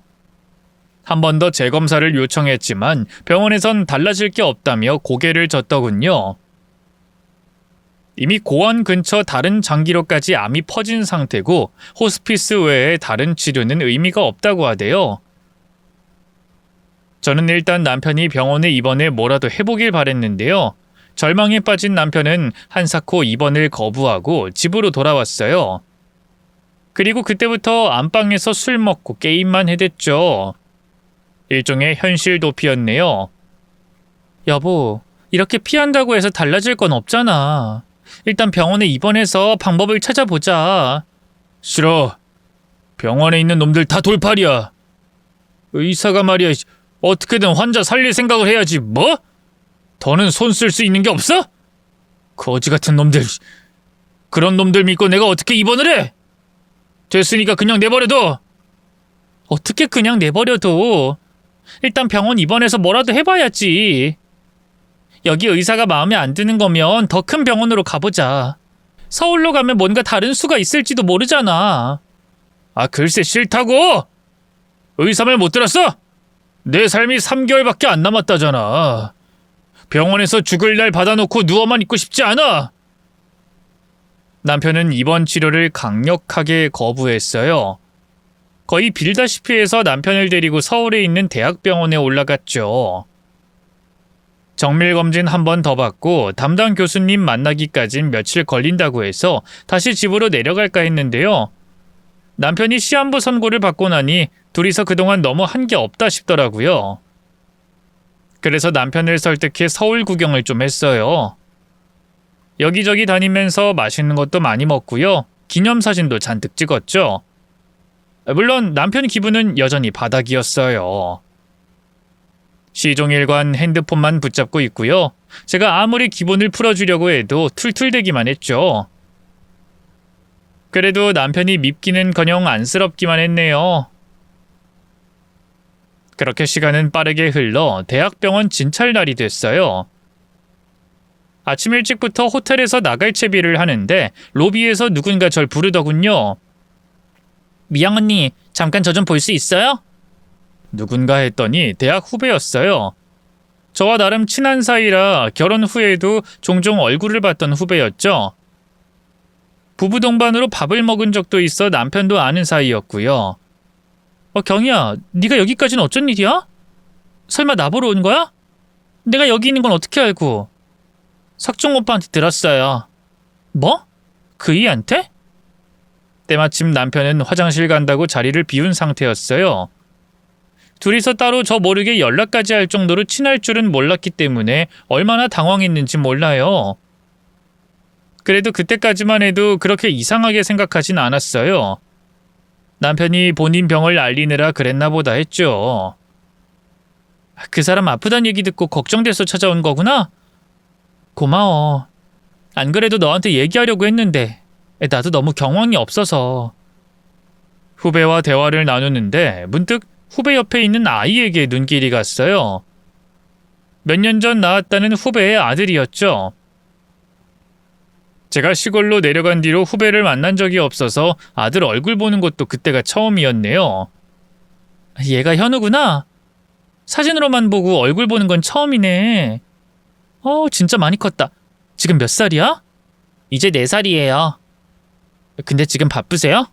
한 번 더 재검사를 요청했지만 병원에선 달라질 게 없다며 고개를 젓더군요. 이미 고환 근처 다른 장기로까지 암이 퍼진 상태고 호스피스 외에 다른 치료는 의미가 없다고 하대요. 저는 일단 남편이 병원에 입원해 뭐라도 해보길 바랬는데요. 절망에 빠진 남편은 한사코 입원을 거부하고 집으로 돌아왔어요. 그리고 그때부터 안방에서 술 먹고 게임만 해댔죠. 일종의 현실 도피였네요. 여보, 이렇게 피한다고 해서 달라질 건 없잖아. 일단 병원에 입원해서 방법을 찾아보자. 싫어. 병원에 있는 놈들 다 돌팔이야. 의사가 말이야, 어떻게든 환자 살릴 생각을 해야지. 뭐? 더는 손 쓸 수 있는 게 없어? 거지 같은 놈들. 그런 놈들 믿고 내가 어떻게 입원을 해? 됐으니까 그냥 내버려둬. 어떻게 그냥 내버려둬? 일단 병원 입원해서 뭐라도 해봐야지. 여기 의사가 마음에 안 드는 거면 더 큰 병원으로 가보자. 서울로 가면 뭔가 다른 수가 있을지도 모르잖아. 아, 글쎄 싫다고! 의사 말 못 들었어? 내 삶이 3개월밖에 안 남았다잖아. 병원에서 죽을 날 받아놓고 누워만 있고 싶지 않아. 남편은 입원 치료를 강력하게 거부했어요. 거의 빌다시피 해서 남편을 데리고 서울에 있는 대학병원에 올라갔죠. 정밀검진 한 번 더 받고 담당 교수님 만나기까진 며칠 걸린다고 해서 다시 집으로 내려갈까 했는데요. 남편이 시한부 선고를 받고 나니 둘이서 그동안 너무 한 게 없다 싶더라고요. 그래서 남편을 설득해 서울 구경을 좀 했어요. 여기저기 다니면서 맛있는 것도 많이 먹고요. 기념사진도 잔뜩 찍었죠. 물론 남편 기분은 여전히 바닥이었어요. 시종일관 핸드폰만 붙잡고 있고요. 제가 아무리 기분을 풀어주려고 해도 툴툴대기만 했죠. 그래도 남편이 밉기는커녕 안쓰럽기만 했네요. 그렇게 시간은 빠르게 흘러 대학병원 진찰 날이 됐어요. 아침 일찍부터 호텔에서 나갈 채비를 하는데 로비에서 누군가 절 부르더군요. 미영 언니, 잠깐 저 좀 볼 수 있어요? 누군가 했더니 대학 후배였어요. 저와 나름 친한 사이라 결혼 후에도 종종 얼굴을 봤던 후배였죠. 부부 동반으로 밥을 먹은 적도 있어 남편도 아는 사이였고요. 경희야, 네가 여기까지는 어쩐 일이야? 설마 나보러 온 거야? 내가 여기 있는 건 어떻게 알고? 석종 오빠한테 들었어요. 뭐? 그 이한테? 때마침 남편은 화장실 간다고 자리를 비운 상태였어요. 둘이서 따로 저 모르게 연락까지 할 정도로 친할 줄은 몰랐기 때문에 얼마나 당황했는지 몰라요. 그래도 그때까지만 해도 그렇게 이상하게 생각하진 않았어요. 남편이 본인 병을 알리느라 그랬나 보다 했죠. 그 사람 아프단 얘기 듣고 걱정돼서 찾아온 거구나? 고마워. 안 그래도 너한테 얘기하려고 했는데 나도 너무 경황이 없어서. 후배와 대화를 나누는데 문득 후배 옆에 있는 아이에게 눈길이 갔어요. 몇 년 전 낳았다는 후배의 아들이었죠. 제가 시골로 내려간 뒤로 후배를 만난 적이 없어서 아들 얼굴 보는 것도 그때가 처음이었네요. 얘가 현우구나. 사진으로만 보고 얼굴 보는 건 처음이네. 진짜 많이 컸다. 지금 몇 살이야? 이제 4살이에요. 근데 지금 바쁘세요?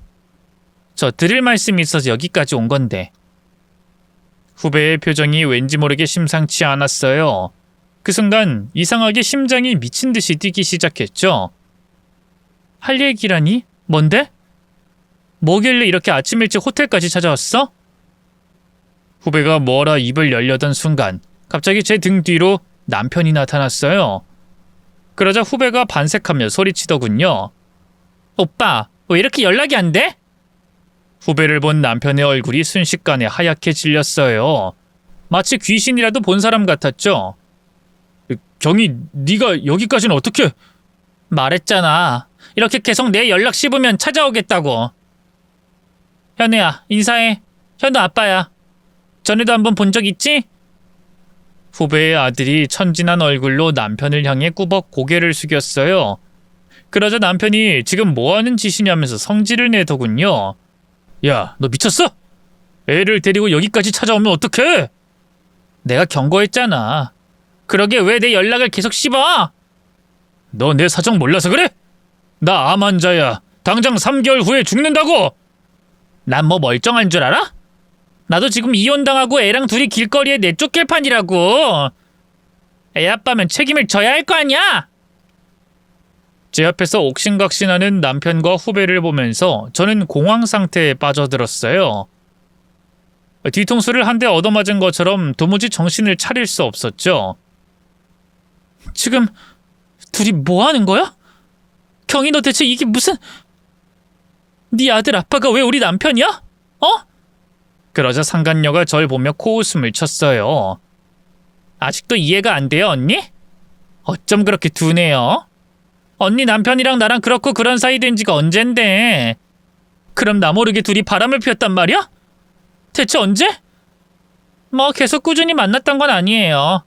저 드릴 말씀이 있어서 여기까지 온 건데. 후배의 표정이 왠지 모르게 심상치 않았어요. 그 순간 이상하게 심장이 미친 듯이 뛰기 시작했죠. 할 얘기라니? 뭔데? 뭐길래 이렇게 아침 일찍 호텔까지 찾아왔어? 후배가 뭐라 입을 열려던 순간 갑자기 제 등 뒤로 남편이 나타났어요. 그러자 후배가 반색하며 소리치더군요. 오빠, 왜 이렇게 연락이 안 돼? 후배를 본 남편의 얼굴이 순식간에 하얗게 질렸어요. 마치 귀신이라도 본 사람 같았죠. 경희, 네가 여기까지는 어떻게... 말했잖아. 이렇게 계속 내 연락 씹으면 찾아오겠다고. 현우야, 인사해. 현우 아빠야. 전에도 한번 본 적 있지? 후배의 아들이 천진한 얼굴로 남편을 향해 꾸벅 고개를 숙였어요. 그러자 남편이 지금 뭐하는 짓이냐면서 성질을 내더군요. 야, 너 미쳤어? 애를 데리고 여기까지 찾아오면 어떡해? 내가 경고했잖아. 그러게 왜 내 연락을 계속 씹어? 너 내 사정 몰라서 그래? 나 암 환자야. 당장 3개월 후에 죽는다고! 난 뭐 멀쩡한 줄 알아? 나도 지금 이혼당하고 애랑 둘이 길거리에 내쫓길 판이라고. 애 아빠면 책임을 져야 할 거 아니야? 제 앞에서 옥신각신하는 남편과 후배를 보면서 저는 공황 상태에 빠져들었어요. 뒤통수를 한 대 얻어맞은 것처럼 도무지 정신을 차릴 수 없었죠. 지금 둘이 뭐 하는 거야? 경희, 너 대체 이게 무슨... 네 아들 아빠가 왜 우리 남편이야? 그러자 상간녀가 절 보며 코웃음을 쳤어요. 아직도 이해가 안 돼요, 언니? 어쩜 그렇게 둔해요? 언니 남편이랑 나랑 그렇고 그런 사이 된 지가 언젠데. 그럼 나 모르게 둘이 바람을 피웠단 말이야? 대체 언제? 뭐 계속 꾸준히 만났던 건 아니에요.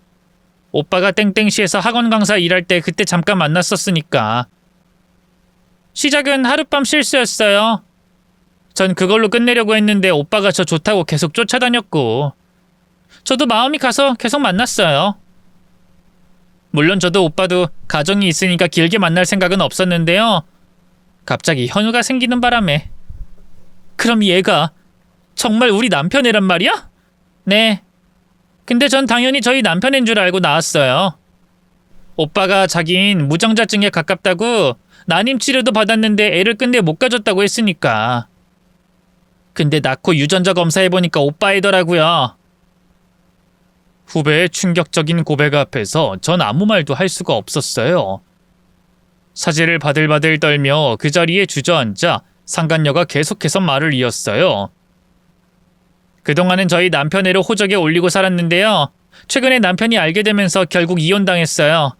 오빠가 땡땡시에서 학원 강사 일할 때 그때 잠깐 만났었으니까. 시작은 하룻밤 실수였어요. 전 그걸로 끝내려고 했는데 오빠가 저 좋다고 계속 쫓아다녔고 저도 마음이 가서 계속 만났어요. 물론 저도 오빠도 가정이 있으니까 길게 만날 생각은 없었는데요. 갑자기 현우가 생기는 바람에. 그럼 얘가 정말 우리 남편이란 말이야? 네. 근데 전 당연히 저희 남편인 줄 알고 나왔어요. 오빠가 자긴 무정자증에 가깝다고 난임 치료도 받았는데 애를 끝내 못 가졌다고 했으니까. 근데 낳고 유전자 검사해보니까 오빠이더라고요. 후배의 충격적인 고백 앞에서 전 아무 말도 할 수가 없었어요. 사지를 바들바들 떨며 그 자리에 주저앉아 상간녀가 계속해서 말을 이었어요. 그동안은 저희 남편 애를 호적에 올리고 살았는데요. 최근에 남편이 알게 되면서 결국 이혼당했어요.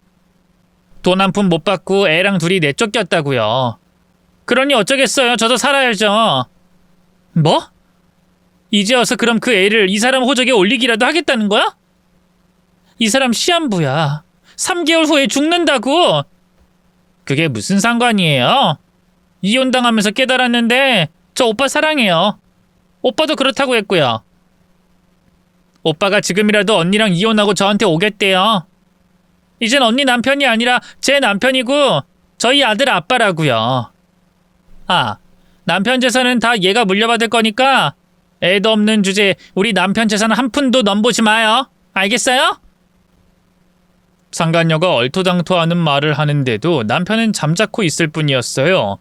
돈 한 푼 못 받고 애랑 둘이 내쫓겼다고요. 그러니 어쩌겠어요. 저도 살아야죠. 뭐? 이제 와서 그럼 그 애를 이 사람 호적에 올리기라도 하겠다는 거야? 이 사람 시한부야. 3개월 후에 죽는다고. 그게 무슨 상관이에요? 이혼당하면서 깨달았는데 저 오빠 사랑해요. 오빠도 그렇다고 했고요. 오빠가 지금이라도 언니랑 이혼하고 저한테 오겠대요. 이젠 언니 남편이 아니라 제 남편이고 저희 아들 아빠라고요. 아, 남편 재산은 다 얘가 물려받을 거니까 애도 없는 주제에 우리 남편 재산 한 푼도 넘보지 마요. 알겠어요? 상간녀가 얼토당토하는 말을 하는데도 남편은 잠자코 있을 뿐이었어요.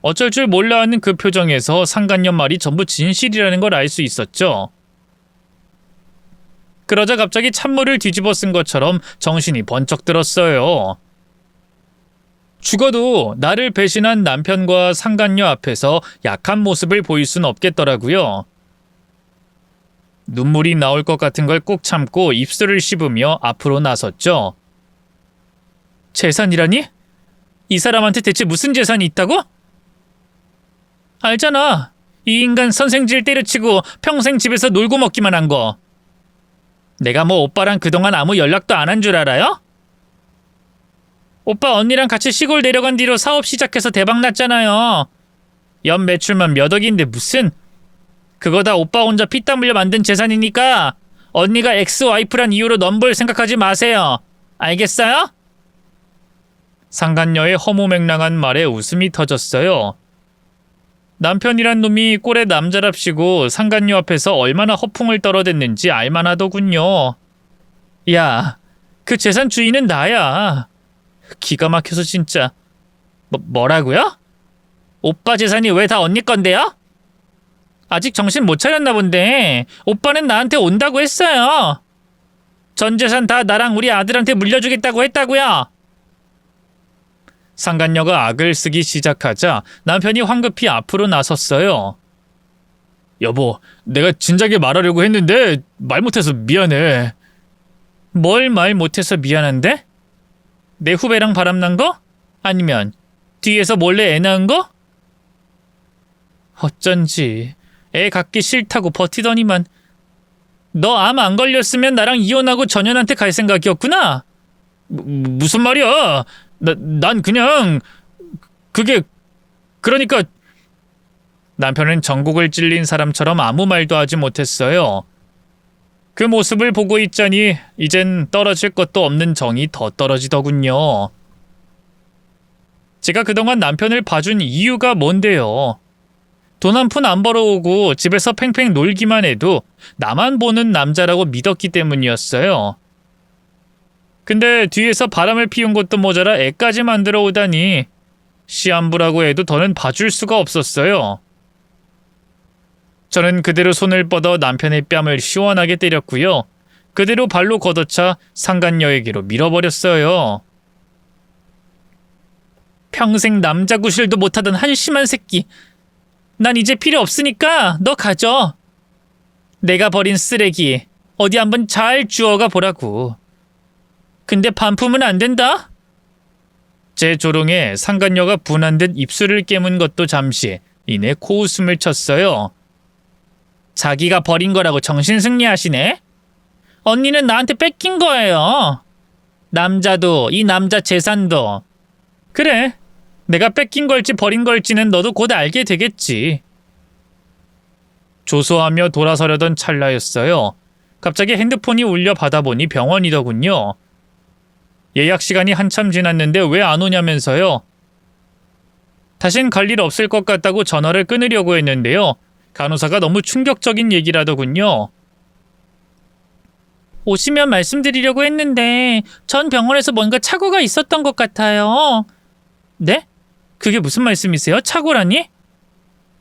어쩔 줄 몰라 하는 그 표정에서 상간녀 말이 전부 진실이라는 걸 알 수 있었죠. 그러자 갑자기 찬물을 뒤집어 쓴 것처럼 정신이 번쩍 들었어요. 죽어도 나를 배신한 남편과 상간녀 앞에서 약한 모습을 보일 순 없겠더라고요. 눈물이 나올 것 같은 걸 꾹 참고 입술을 씹으며 앞으로 나섰죠. 재산이라니? 이 사람한테 대체 무슨 재산이 있다고? 알잖아. 이 인간 선생질 때려치고 평생 집에서 놀고 먹기만 한 거. 내가 뭐 오빠랑 그동안 아무 연락도 안 한 줄 알아요? 오빠 언니랑 같이 시골 내려간 뒤로 사업 시작해서 대박 났잖아요. 연 매출만 몇 억인데 무슨. 그거 다 오빠 혼자 피땀 흘려 만든 재산이니까 언니가 엑스와이프란 이유로 넘볼 생각하지 마세요. 알겠어요? 상간녀의 허무맹랑한 말에 웃음이 터졌어요. 남편이란 놈이 꼴의 남자랍시고 상간녀 앞에서 얼마나 허풍을 떨어댔는지 알만하더군요. 야, 그 재산 주인은 나야. 기가 막혀서 진짜. 뭐라고요? 오빠 재산이 왜 다 언니 건데요? 아직 정신 못 차렸나 본데 오빠는 나한테 온다고 했어요. 전 재산 다 나랑 우리 아들한테 물려주겠다고 했다고요. 상간녀가 악을 쓰기 시작하자 남편이 황급히 앞으로 나섰어요. 여보, 내가 진작에 말하려고 했는데 말 못해서 미안해. 뭘 말 못해서 미안한데? 내 후배랑 바람난 거? 아니면 뒤에서 몰래 애 낳은 거? 어쩐지 애 갖기 싫다고 버티더니만. 너 암 안 걸렸으면 나랑 이혼하고 전현한테 갈 생각이었구나? 무슨 말이야? 난 그냥 그게 그러니까. 남편은 전곡을 찔린 사람처럼 아무 말도 하지 못했어요. 그 모습을 보고 있자니 이젠 떨어질 것도 없는 정이 더 떨어지더군요. 제가 그동안 남편을 봐준 이유가 뭔데요? 돈 한 푼 안 벌어오고 집에서 팽팽 놀기만 해도 나만 보는 남자라고 믿었기 때문이었어요. 근데 뒤에서 바람을 피운 것도 모자라 애까지 만들어 오다니 시한부라고 해도 더는 봐줄 수가 없었어요. 저는 그대로 손을 뻗어 남편의 뺨을 시원하게 때렸고요. 그대로 발로 걷어차 상간녀에게로 밀어버렸어요. 평생 남자 구실도 못하던 한심한 새끼. 난 이제 필요 없으니까 너 가져. 내가 버린 쓰레기 어디 한번 잘 주워가 보라고. 근데 반품은 안 된다? 제 조롱에 상간녀가 분한 듯 입술을 깨문 것도 잠시 이내 코웃음을 쳤어요. 자기가 버린 거라고 정신승리하시네? 언니는 나한테 뺏긴 거예요. 남자도 이 남자 재산도. 그래, 내가 뺏긴 걸지 버린 걸지는 너도 곧 알게 되겠지. 조소하며 돌아서려던 찰나였어요. 갑자기 핸드폰이 울려 받아보니 병원이더군요. 예약 시간이 한참 지났는데 왜 안 오냐면서요. 다신 갈 일 없을 것 같다고 전화를 끊으려고 했는데요. 간호사가 너무 충격적인 얘기라더군요. 오시면 말씀드리려고 했는데 전 병원에서 뭔가 착오가 있었던 것 같아요. 네? 그게 무슨 말씀이세요? 착오라니?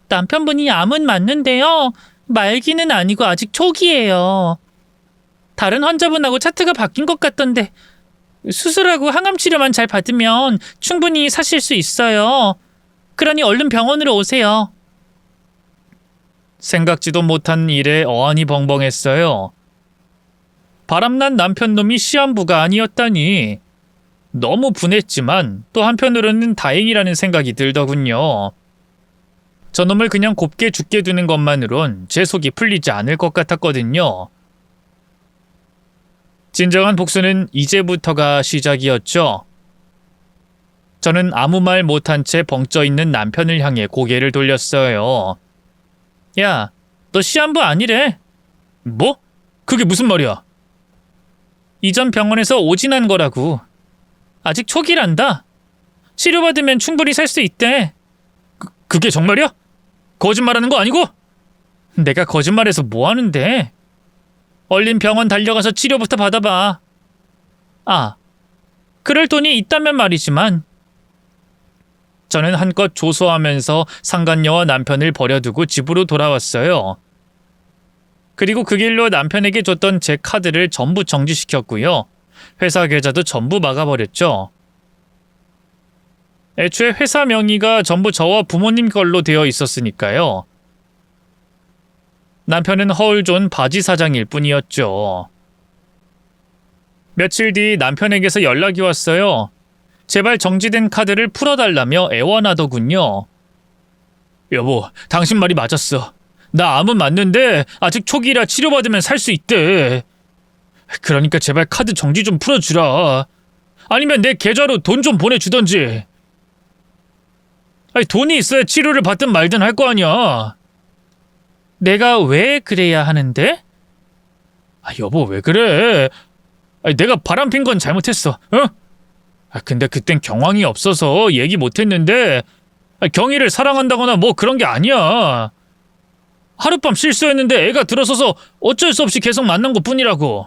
남편분이 암은 맞는데요. 말기는 아니고 아직 초기예요. 다른 환자분하고 차트가 바뀐 것 같던데 수술하고 항암 치료만 잘 받으면 충분히 사실 수 있어요. 그러니 얼른 병원으로 오세요. 생각지도 못한 일에 어안이 벙벙했어요. 바람난 남편놈이 시한부가 아니었다니. 너무 분했지만 또 한편으로는 다행이라는 생각이 들더군요. 저놈을 그냥 곱게 죽게 두는 것만으론 제 속이 풀리지 않을 것 같았거든요. 진정한 복수는 이제부터가 시작이었죠. 저는 아무 말 못한 채 벙쪄 있는 남편을 향해 고개를 돌렸어요. 야, 너 시한부 아니래. 뭐? 그게 무슨 말이야? 이전 병원에서 오진한 거라고. 아직 초기란다. 치료받으면 충분히 살 수 있대. 그게 정말이야? 거짓말하는 거 아니고? 내가 거짓말해서 뭐 하는데? 얼른 병원 달려가서 치료부터 받아봐. 아, 그럴 돈이 있다면 말이지만. 저는 한껏 조소하면서 상간녀와 남편을 버려두고 집으로 돌아왔어요. 그리고 그 길로 남편에게 줬던 제 카드를 전부 정지시켰고요. 회사 계좌도 전부 막아버렸죠. 애초에 회사 명의가 전부 저와 부모님 걸로 되어 있었으니까요. 남편은 허울 좋은 바지 사장일 뿐이었죠. 며칠 뒤 남편에게서 연락이 왔어요. 제발 정지된 카드를 풀어달라며 애원하더군요. 여보, 당신 말이 맞았어. 나 암은 맞는데 아직 초기라 치료받으면 살 수 있대. 그러니까 제발 카드 정지 좀 풀어주라. 아니면 내 계좌로 돈 좀 보내주던지. 아니, 돈이 있어야 치료를 받든 말든 할 거 아니야. 내가 왜 그래야 하는데? 아, 여보, 왜 그래? 아니, 내가 바람핀 건 잘못했어. 어? 근데 그땐 경황이 없어서 얘기 못했는데 경희를 사랑한다거나 뭐 그런 게 아니야. 하룻밤 실수했는데 애가 들어서서 어쩔 수 없이 계속 만난 것뿐이라고.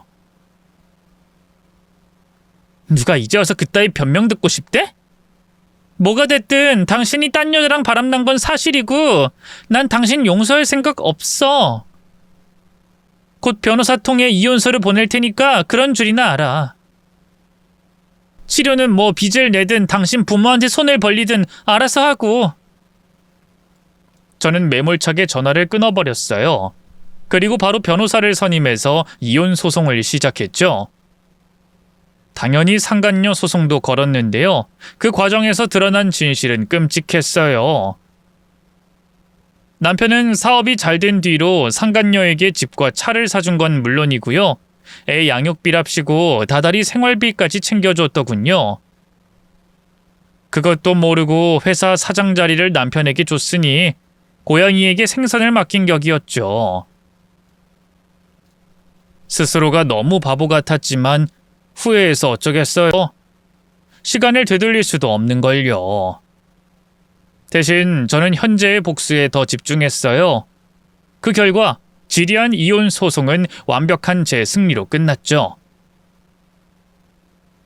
누가 이제 와서 그따위 변명 듣고 싶대? 뭐가 됐든 당신이 딴 여자랑 바람난 건 사실이고 난 당신 용서할 생각 없어. 곧 변호사 통해 이혼서를 보낼 테니까 그런 줄이나 알아. 치료는 뭐 빚을 내든 당신 부모한테 손을 벌리든 알아서 하고. 저는 매몰차게 전화를 끊어버렸어요. 그리고 바로 변호사를 선임해서 이혼 소송을 시작했죠. 당연히 상간녀 소송도 걸었는데요. 그 과정에서 드러난 진실은 끔찍했어요. 남편은 사업이 잘 된 뒤로 상간녀에게 집과 차를 사준 건 물론이고요. 애 양육비랍시고 다달이 생활비까지 챙겨줬더군요. 그것도 모르고 회사 사장 자리를 남편에게 줬으니 고양이에게 생선을 맡긴 격이었죠. 스스로가 너무 바보 같았지만 후회해서 어쩌겠어요. 시간을 되돌릴 수도 없는걸요. 대신 저는 현재의 복수에 더 집중했어요. 그 결과 지리한 이혼 소송은 완벽한 제 승리로 끝났죠.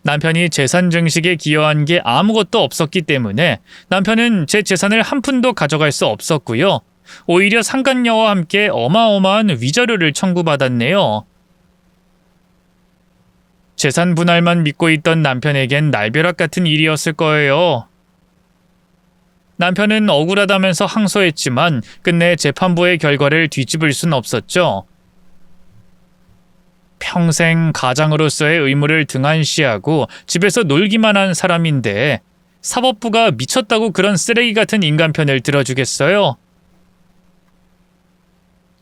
남편이 재산 증식에 기여한 게 아무것도 없었기 때문에 남편은 제 재산을 한 푼도 가져갈 수 없었고요. 오히려 상간녀와 함께 어마어마한 위자료를 청구받았네요. 재산 분할만 믿고 있던 남편에겐 날벼락 같은 일이었을 거예요. 남편은 억울하다면서 항소했지만 끝내 재판부의 결과를 뒤집을 순 없었죠. 평생 가장으로서의 의무를 등한시하고 집에서 놀기만 한 사람인데 사법부가 미쳤다고 그런 쓰레기 같은 인간 편을 들어주겠어요?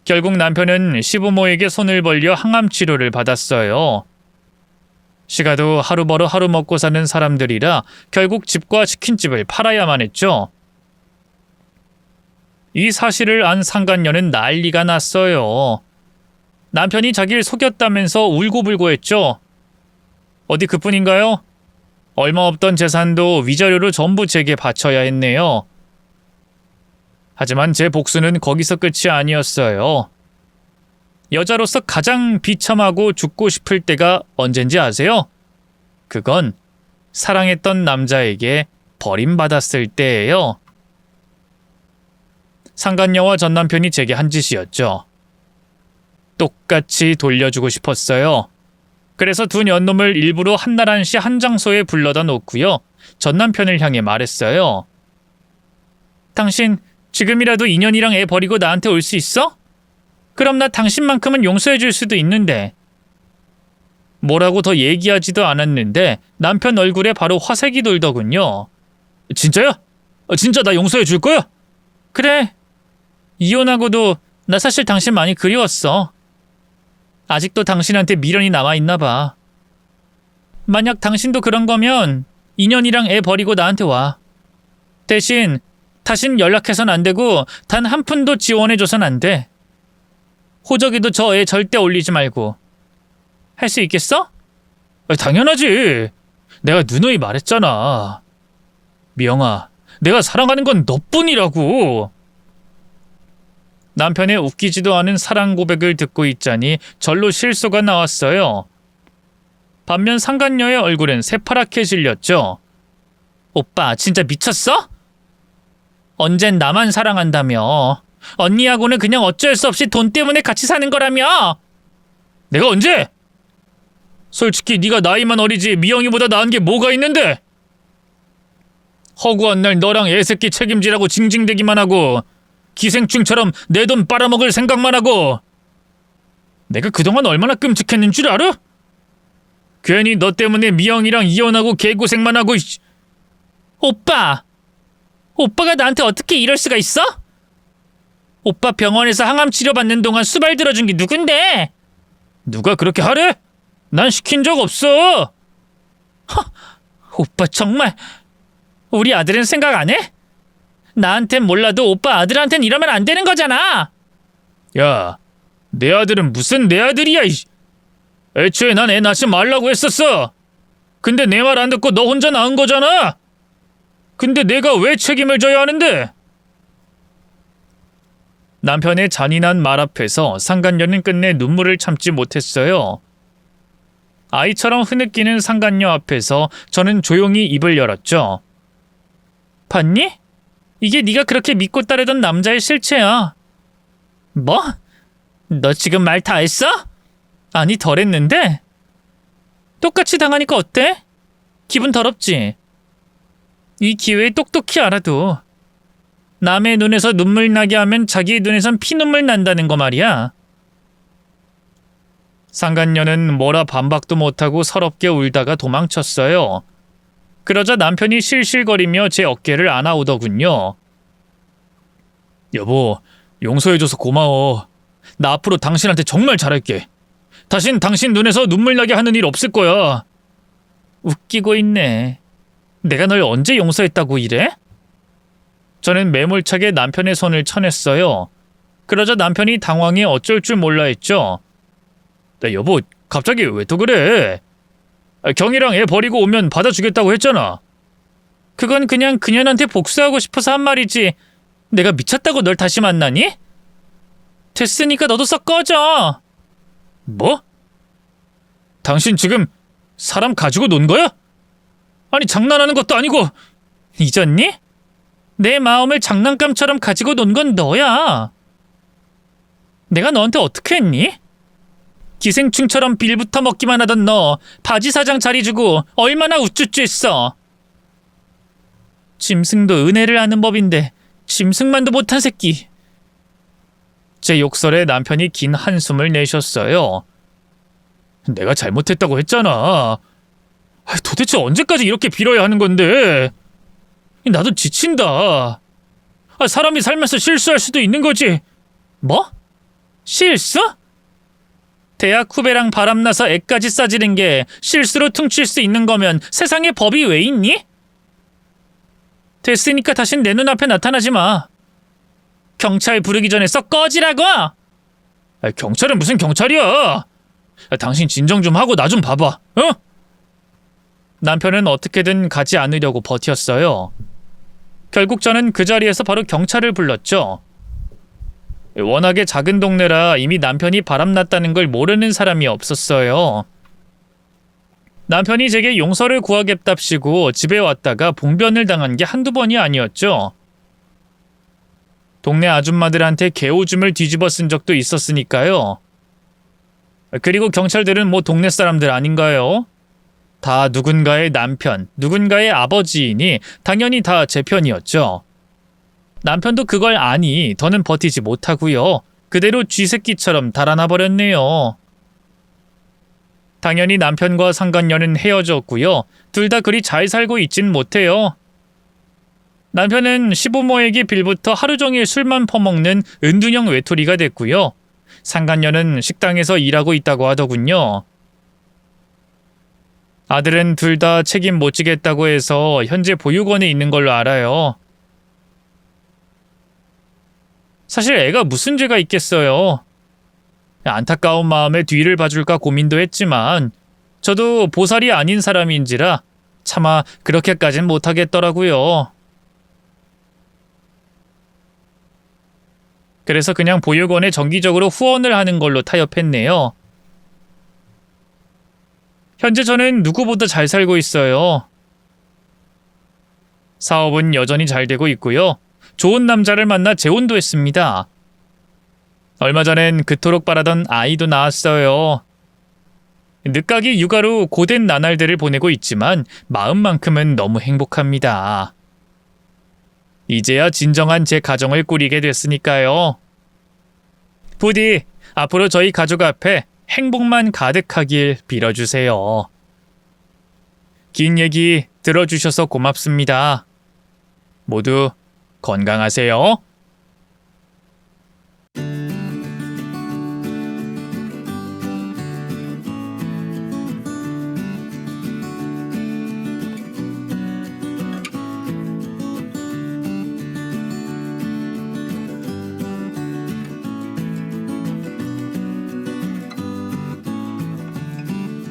결국 남편은 시부모에게 손을 벌려 항암 치료를 받았어요. 시가도 하루 벌어 하루 먹고 사는 사람들이라 결국 집과 치킨집을 팔아야만 했죠. 이 사실을 안 상간녀는 난리가 났어요. 남편이 자기를 속였다면서 울고불고 했죠. 어디 그뿐인가요? 얼마 없던 재산도 위자료로 전부 제게 바쳐야 했네요. 하지만 제 복수는 거기서 끝이 아니었어요. 여자로서 가장 비참하고 죽고 싶을 때가 언젠지 아세요? 그건 사랑했던 남자에게 버림받았을 때예요. 상간녀와 전 남편이 제게 한 짓이었죠. 똑같이 돌려주고 싶었어요. 그래서 두 년놈을 일부러 한나란시 한 장소에 불러다 놓고요. 전 남편을 향해 말했어요. 당신 지금이라도 인연이랑 애 버리고 나한테 올 수 있어? 그럼 나 당신만큼은 용서해 줄 수도 있는데. 뭐라고 더 얘기하지도 않았는데 남편 얼굴에 바로 화색이 돌더군요. 진짜야? 진짜 나 용서해 줄 거야? 그래. 이혼하고도 나 사실 당신 많이 그리웠어. 아직도 당신한테 미련이 남아있나 봐. 만약 당신도 그런 거면 인연이랑 애 버리고 나한테 와. 대신 다신 연락해선 안 되고 단 한 푼도 지원해줘선 안 돼. 호적에도 저 애 절대 올리지 말고. 할 수 있겠어? 당연하지. 내가 누누이 말했잖아. 미영아, 내가 사랑하는 건 너뿐이라고. 남편의 웃기지도 않은 사랑 고백을 듣고 있자니 절로 실소가 나왔어요. 반면 상간녀의 얼굴은 새파랗게 질렸죠. 오빠 진짜 미쳤어? 언젠 나만 사랑한다며. 언니하고는 그냥 어쩔 수 없이 돈 때문에 같이 사는 거라며. 내가 언제? 솔직히 네가 나이만 어리지 미영이보다 나은 게 뭐가 있는데? 허구한 날 너랑 애새끼 책임지라고 징징대기만 하고 기생충처럼 내 돈 빨아먹을 생각만 하고. 내가 그동안 얼마나 끔찍했는 줄 알아? 괜히 너 때문에 미영이랑 이혼하고 개고생만 하고. 오빠! 오빠가 나한테 어떻게 이럴 수가 있어? 오빠 병원에서 항암 치료받는 동안 수발 들어준 게 누군데? 누가 그렇게 하래? 난 시킨 적 없어. 오빠 정말. 우리 아들은 생각 안 해? 나한텐 몰라도 오빠 아들한텐 이러면 안 되는 거잖아. 야, 내 아들은 무슨 내 아들이야. 애초에 난 애 낳지 말라고 했었어. 근데 내 말 안 듣고 너 혼자 낳은 거잖아. 근데 내가 왜 책임을 져야 하는데? 남편의 잔인한 말 앞에서 상간녀는 끝내 눈물을 참지 못했어요. 아이처럼 흐느끼는 상간녀 앞에서 저는 조용히 입을 열었죠. 봤니? 이게 네가 그렇게 믿고 따르던 남자의 실체야. 뭐? 너 지금 말 다 했어? 아니 덜 했는데. 똑같이 당하니까 어때? 기분 더럽지? 이 기회에 똑똑히 알아도 남의 눈에서 눈물 나게 하면 자기 눈에선 피눈물 난다는 거 말이야. 상간녀는 뭐라 반박도 못하고 서럽게 울다가 도망쳤어요. 그러자 남편이 실실거리며 제 어깨를 안아오더군요. 여보, 용서해줘서 고마워. 나 앞으로 당신한테 정말 잘할게. 다신 당신 눈에서 눈물 나게 하는 일 없을 거야. 웃기고 있네. 내가 널 언제 용서했다고 이래? 저는 매몰차게 남편의 손을 쳐냈어요. 그러자 남편이 당황해 어쩔 줄 몰라 했죠. 여보, 갑자기 왜 또 그래? 경이랑 애 버리고 오면 받아주겠다고 했잖아. 그건 그냥 그년한테 복수하고 싶어서 한 말이지. 내가 미쳤다고 널 다시 만나니? 됐으니까 너도 썩 꺼져. 뭐? 당신 지금 사람 가지고 논 거야? 아니 장난하는 것도 아니고. 잊었니? 내 마음을 장난감처럼 가지고 논 건 너야. 내가 너한테 어떻게 했니? 기생충처럼 빌부터 먹기만 하던 너 바지 사장 자리 주고 얼마나 우쭈쭈했어. 짐승도 은혜를 아는 법인데 짐승만도 못한 새끼. 제 욕설에 남편이 긴 한숨을 내셨어요. 내가 잘못했다고 했잖아. 도대체 언제까지 이렇게 빌어야 하는 건데? 나도 지친다. 사람이 살면서 실수할 수도 있는 거지. 뭐? 실수? 대학 후배랑 바람나서 애까지 싸지는 게 실수로 퉁칠 수 있는 거면 세상에 법이 왜 있니? 됐으니까 다신 내 눈앞에 나타나지 마. 경찰 부르기 전에 썩 꺼지라고! 경찰은 무슨 경찰이야? 당신 진정 좀 하고 나 좀 봐봐, 어? 남편은 어떻게든 가지 않으려고 버텼어요. 결국 저는 그 자리에서 바로 경찰을 불렀죠. 워낙에 작은 동네라 이미 남편이 바람났다는 걸 모르는 사람이 없었어요. 남편이 제게 용서를 구하겠답시고 집에 왔다가 봉변을 당한 게 한두 번이 아니었죠. 동네 아줌마들한테 개오줌을 뒤집어 쓴 적도 있었으니까요. 그리고 경찰들은 뭐 동네 사람들 아닌가요? 다 누군가의 남편, 누군가의 아버지이니 당연히 다 제 편이었죠. 남편도 그걸 아니 더는 버티지 못하고요. 그대로 쥐새끼처럼 달아나 버렸네요. 당연히 남편과 상간녀는 헤어졌고요. 둘 다 그리 잘 살고 있진 못해요. 남편은 시부모에게 빌부터 하루 종일 술만 퍼먹는 은둔형 외톨이가 됐고요. 상간녀는 식당에서 일하고 있다고 하더군요. 아들은 둘 다 책임 못 지겠다고 해서 현재 보육원에 있는 걸로 알아요. 사실 애가 무슨 죄가 있겠어요. 안타까운 마음에 뒤를 봐줄까 고민도 했지만 저도 보살이 아닌 사람인지라 차마 그렇게까진 못하겠더라고요. 그래서 그냥 보육원에 정기적으로 후원을 하는 걸로 타협했네요. 현재 저는 누구보다 잘 살고 있어요. 사업은 여전히 잘 되고 있고요. 좋은 남자를 만나 재혼도 했습니다. 얼마 전엔 그토록 바라던 아이도 낳았어요. 늦가기 육아로 고된 나날들을 보내고 있지만 마음만큼은 너무 행복합니다. 이제야 진정한 제 가정을 꾸리게 됐으니까요. 부디 앞으로 저희 가족 앞에 행복만 가득하길 빌어주세요. 긴 얘기 들어주셔서 고맙습니다. 모두 건강하세요.